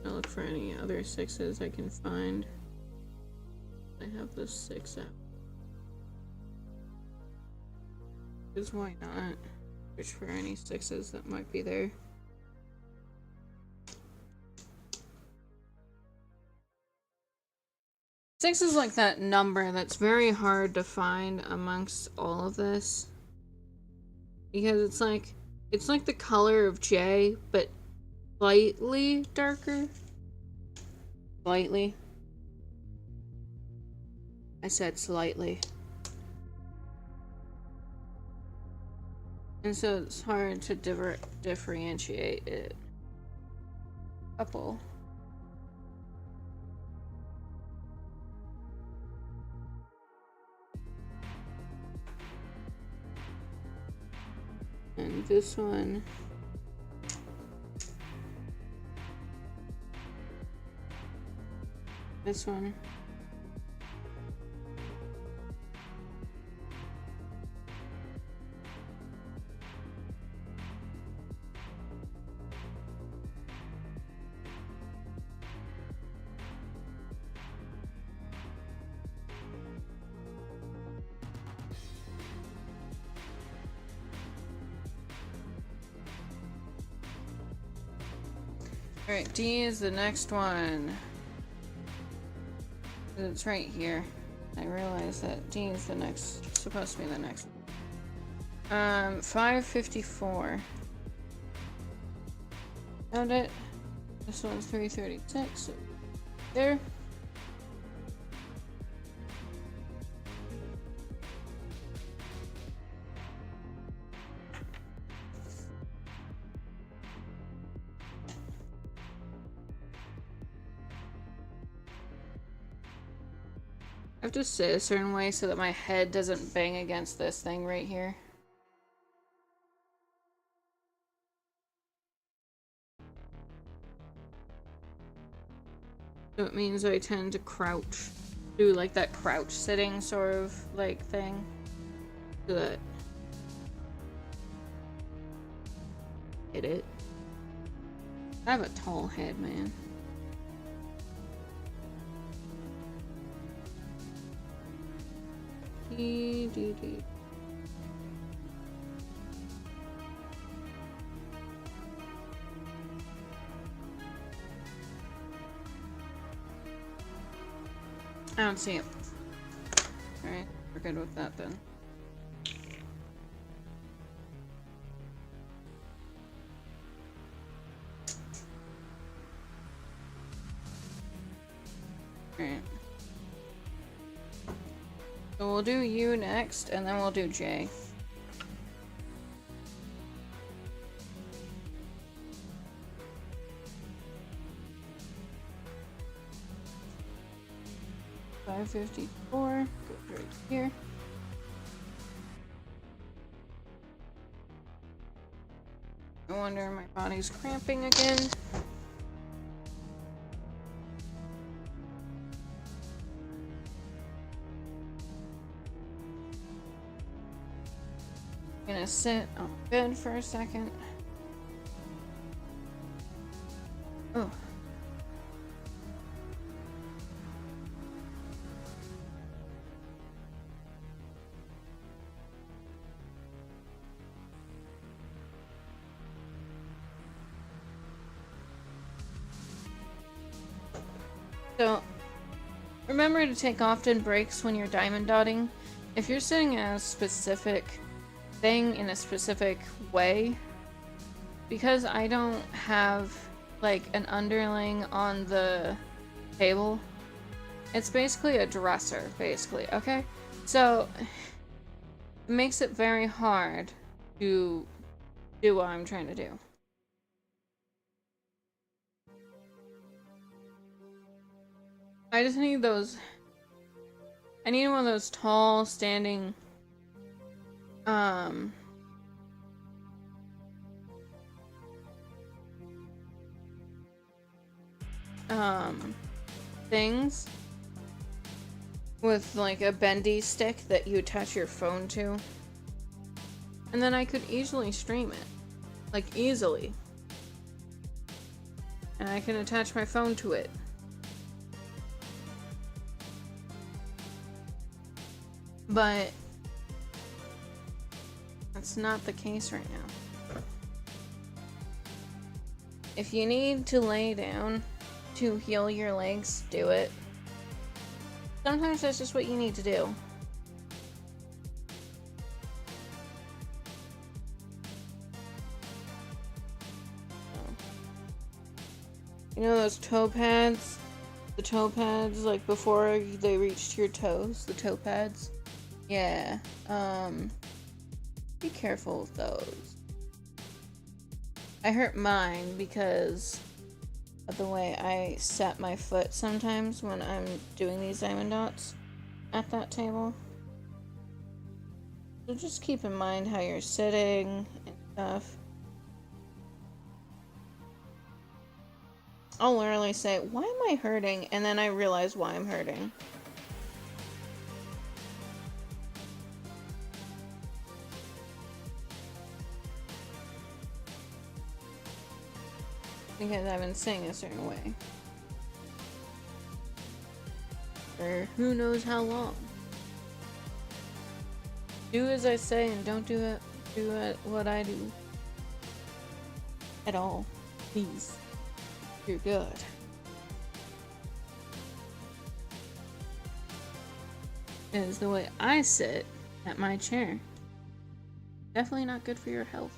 I'll look for any other 6s I can find. I have this 6 out. Because why not? Search for any 6s that might be there. Six is like that number that's very hard to find amongst all of this. Because it's like the color of J, but slightly darker. Slightly. I said slightly. And so it's hard to differentiate it. Couple. And this one. This one. Alright, D is the next one. It's right here. I realize that D is the next, supposed to be the next one. 554. Found it. This one's 336. So there. I have to sit a certain way so that my head doesn't bang against this thing right here. So it means I tend to crouch. Do like that crouch sitting sort of like thing. So that hit it. I have a tall head, man. I I don't see it. Alright, we're good with that then. Alright. So we'll do you next, and then we'll do Jay. $554 goes right here. No wonder my body's cramping again. Gonna sit on bed for a second. Oh. So, remember to take often breaks when you're diamond dotting. If you're sitting at a specific thing in a specific way, because I don't have like an underling on the table, it's basically a dresser, basically, okay? So, it makes it very hard to do what I'm trying to do. I just need those. I need one of those tall, standing, things with like a bendy stick that you attach your phone to. And then I could easily stream it. Like, easily. And I can attach my phone to it. But that's not the case right now. If you need to lay down to heal your legs, do it. Sometimes that's just what you need to do. You know those toe pads? The toe pads, like before they reached your toes? The toe pads? Yeah. Be careful with those. I hurt mine because of the way I set my foot sometimes when I'm doing these diamond dots at that table. So just keep in mind how you're sitting and stuff. I'll literally say, why am I hurting? And then I realize why I'm hurting. Because I've been sitting a certain way. For who knows how long. Do as I say and don't do what I do. At all. Please. You're good. It is the way I sit at my chair. Definitely not good for your health.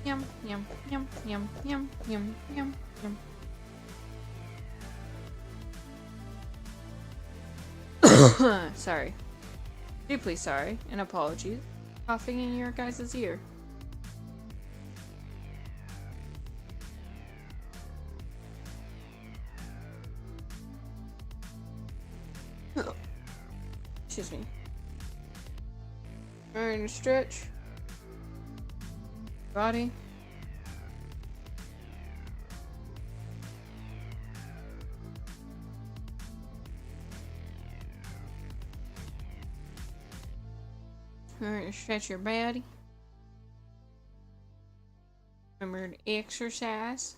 Yum, yum, yum, yum, yum, yum, yum, yum. Sorry. Deeply sorry, and apologies. Coughing in your guys' ear. Excuse me. Alright, stretch. Body. Alright, stretch your body. Remember to exercise.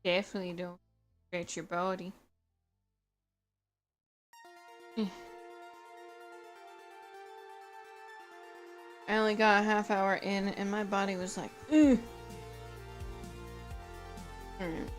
Definitely don't stretch your body. I only got a half hour in and my body was like, ugh. Alright.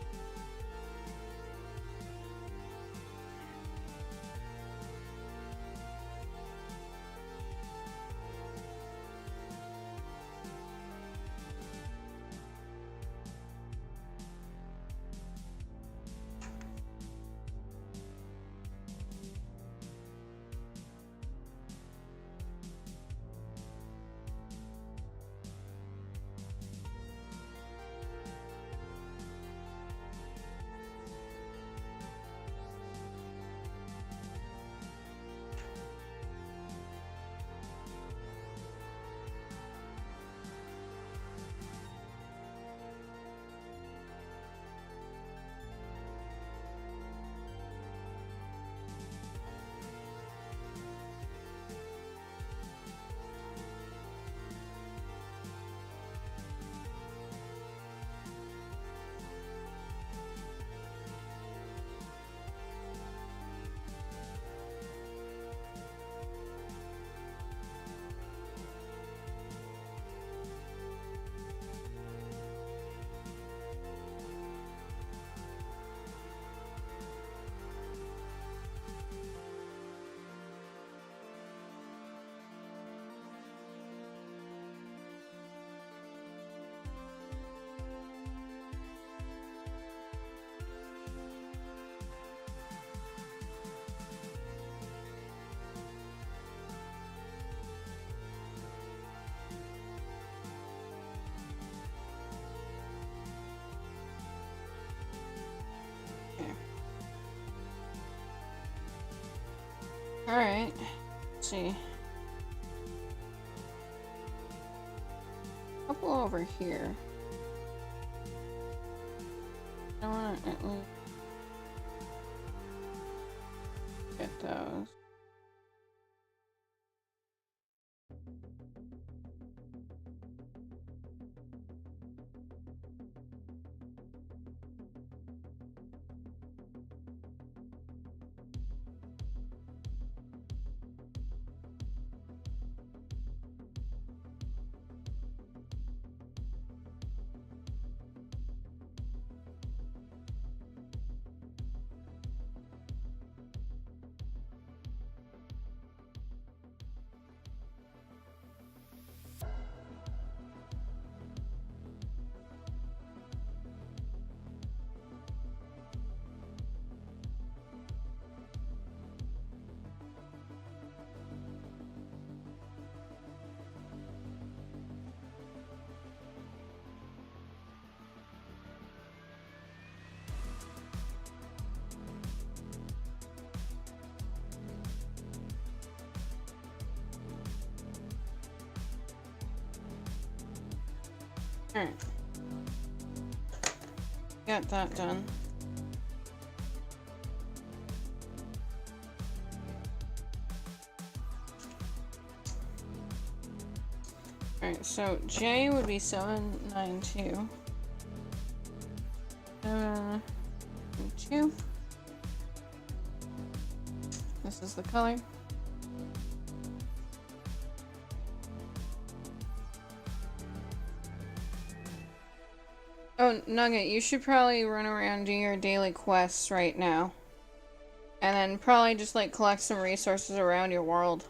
Alright. Let's see. A couple over here. I want to at least get those. Alright. Got that done. Alright, so J would be 792. 792. This is the color. Oh, Nugget, you should probably run around do your daily quests right now. And then probably just like collect some resources around your world.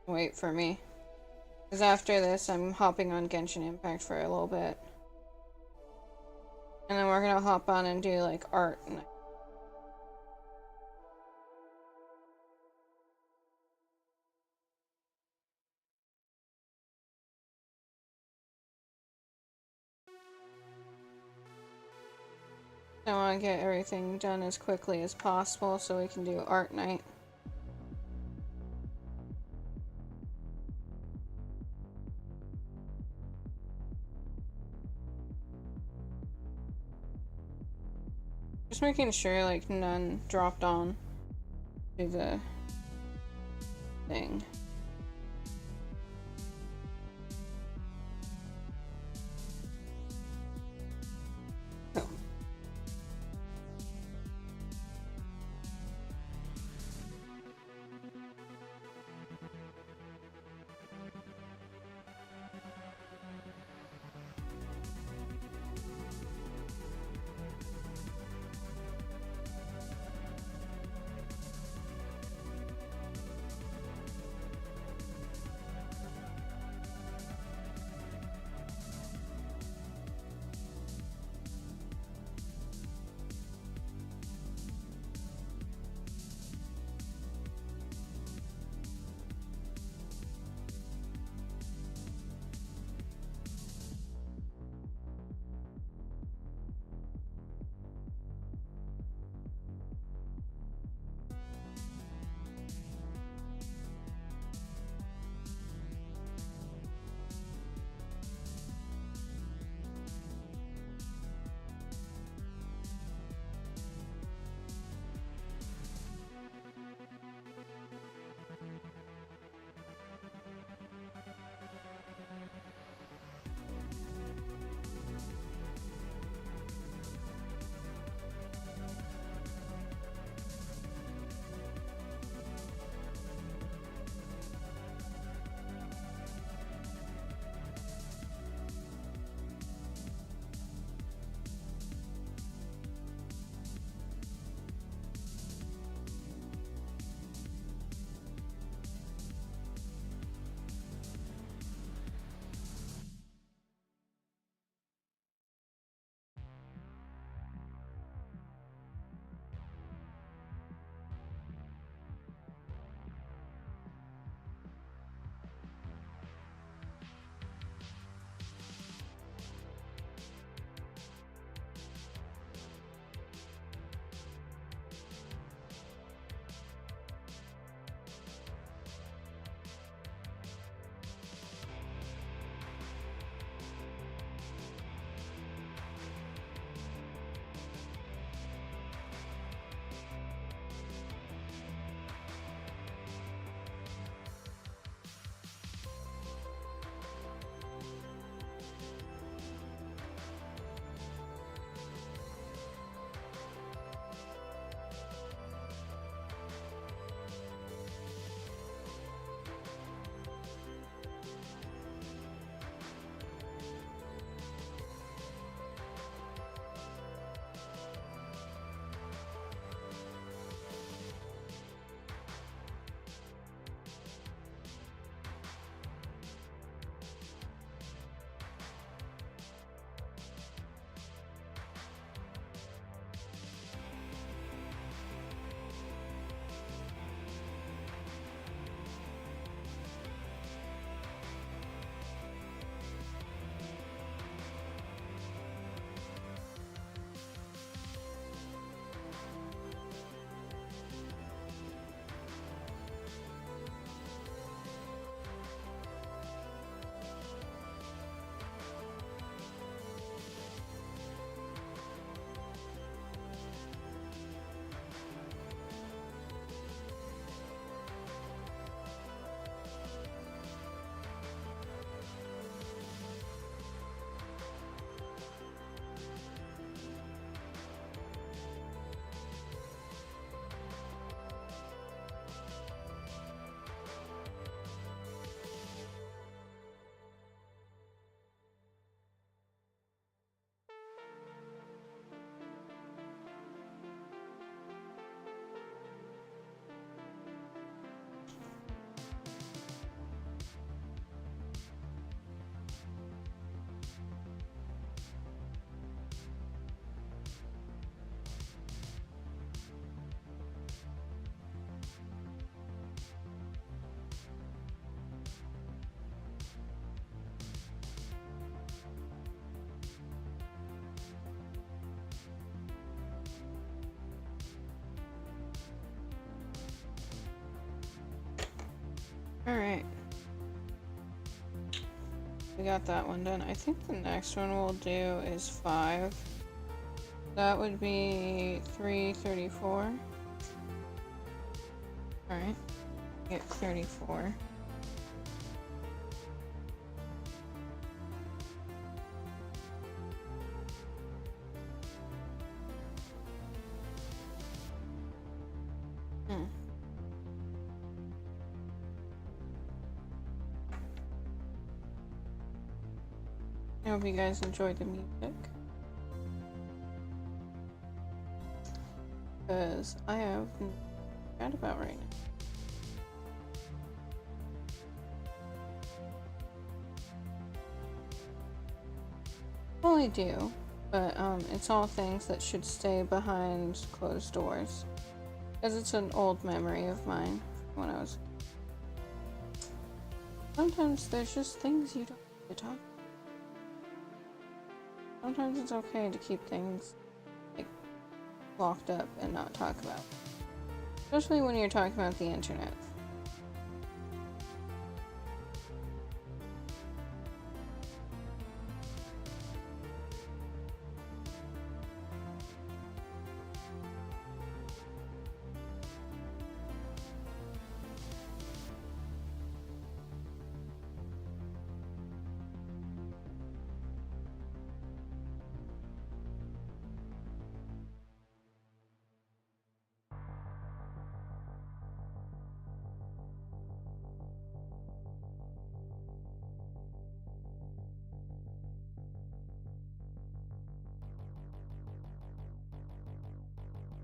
Wait for me. Because after this, I'm hopping on Genshin Impact for a little bit. And then we're gonna hop on and do, like, art. I want to get everything done as quickly as possible so we can do art night. Just making sure, like, none dropped on to the thing. Oh. Alright. We got that one done. I think the next one we'll do is 5. That would be 334. Alright. Get 34. I hope you guys enjoyed the music. Because I have forgot about right now. Well, I do, but it's all things that should stay behind closed doors. Because it's an old memory of mine when I was. Sometimes there's just things you don't need to talk about. Sometimes it's okay to keep things like locked up and not talk about. Especially when you're talking about the internet.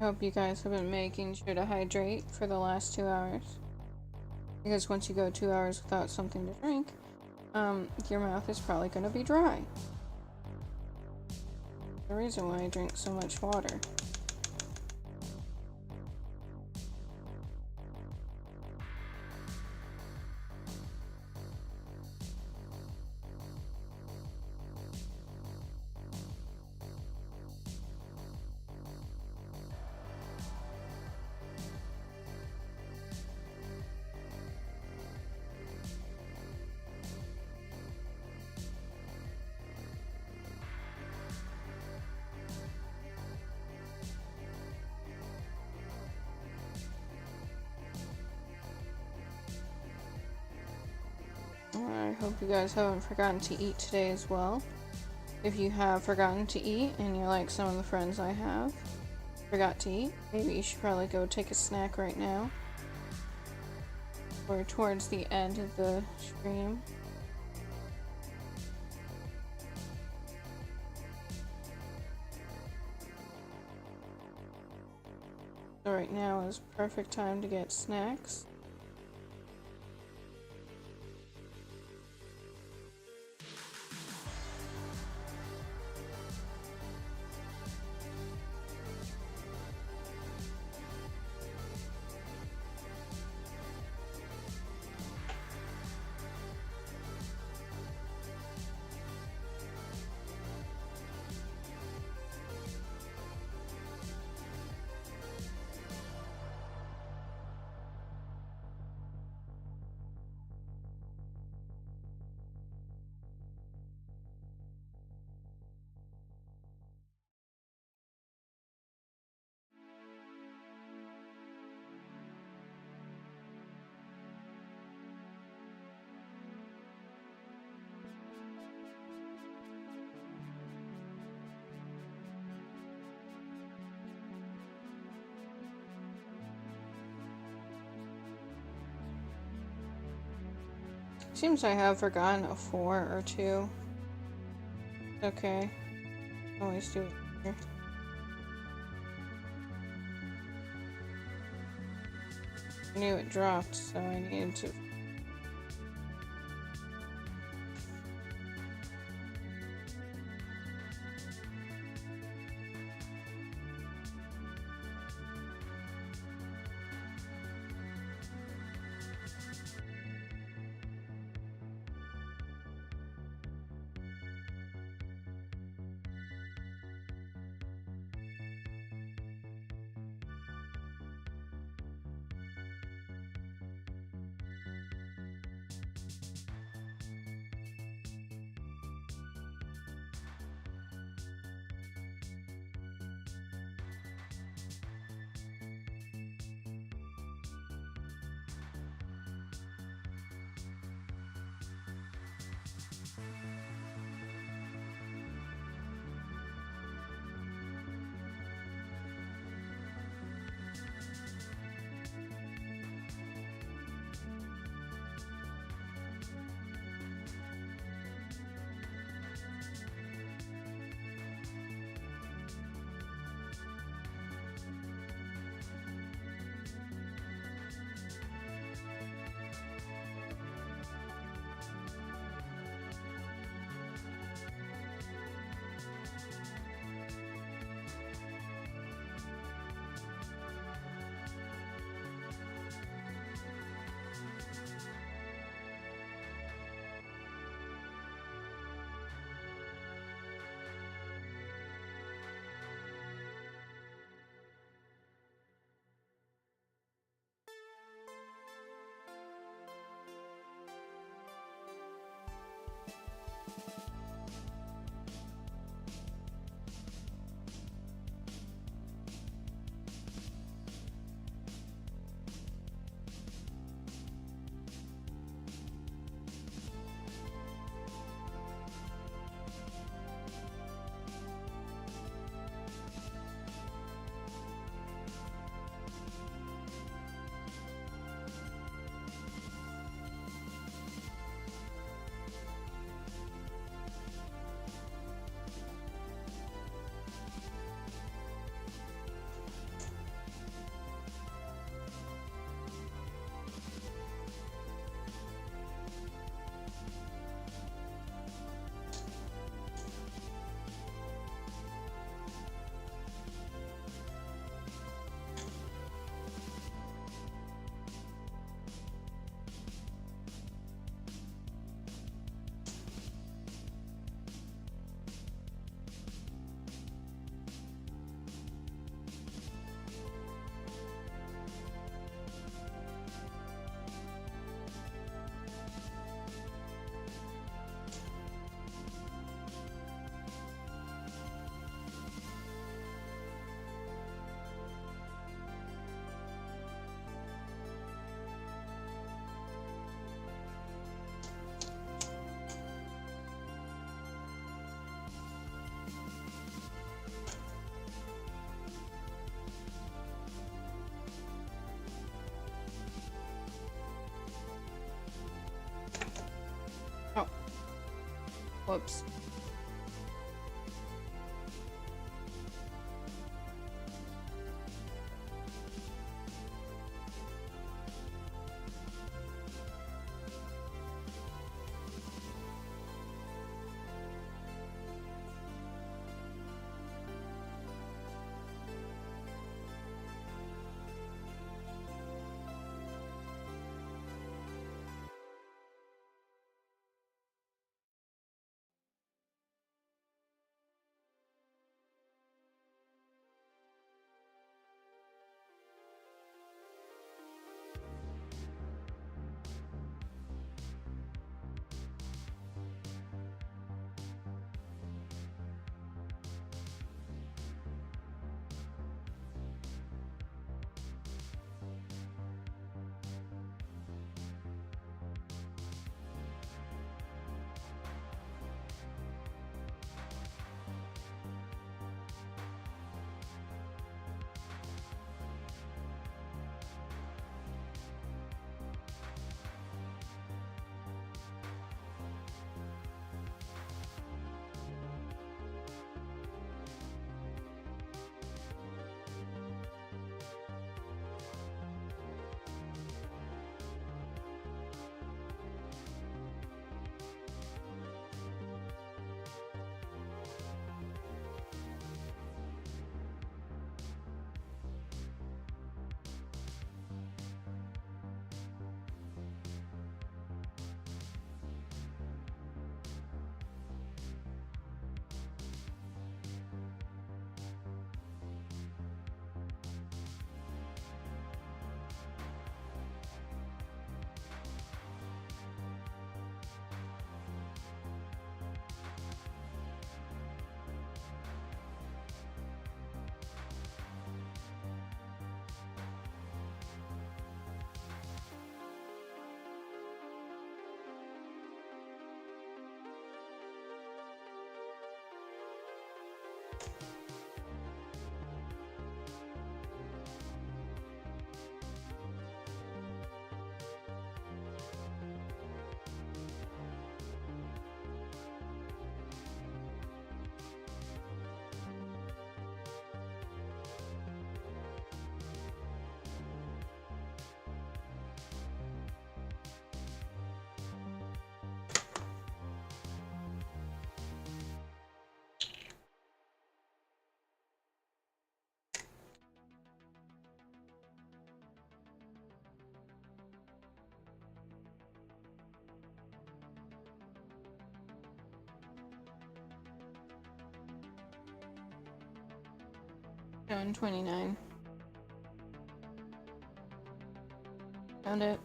I hope you guys have been making sure to hydrate for the last 2 hours. Because once you go 2 hours without something to drink, your mouth is probably going to be dry. The reason why I drink so much water. I hope you guys haven't forgotten to eat today as well. If you have forgotten to eat and you're like some of the friends I have, forgot to eat, maybe you should probably go take a snack right now. Or towards the end of the stream. So right now is perfect time to get snacks. Seems I have forgotten a 4 or 2. Okay. Always do it here. I knew it dropped, so I needed to. Whoops. Down 29. Found it.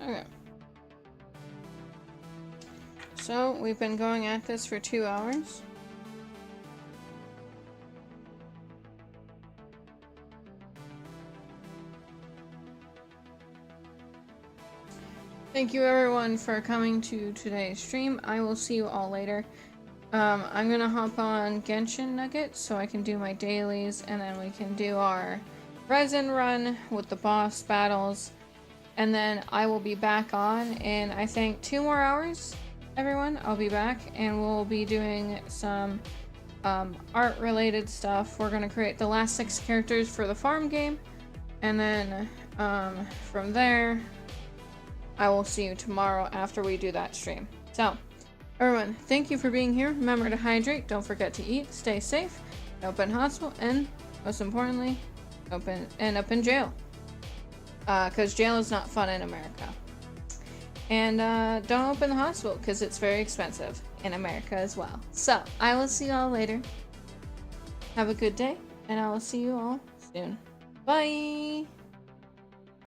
Okay. So, we've been going at this for 2 hours. Thank you everyone for coming to today's stream. I will see you all later. I'm gonna hop on Genshin Nuggets so I can do my dailies, and then we can do our resin run with the boss battles, and then I will be back on in I think 2 more hours. Everyone, I'll be back and we'll be doing some art related stuff. We're gonna create the last 6 characters for the farm game, and then from there I will see you tomorrow after we do that stream. So, everyone, thank you for being here. Remember to hydrate, don't forget to eat, stay safe, open hospital, and most importantly, up in jail. Because jail is not fun in America. And don't open the hospital because it's very expensive in America as well. So, I will see you all later. Have a good day, and I will see you all soon. Bye!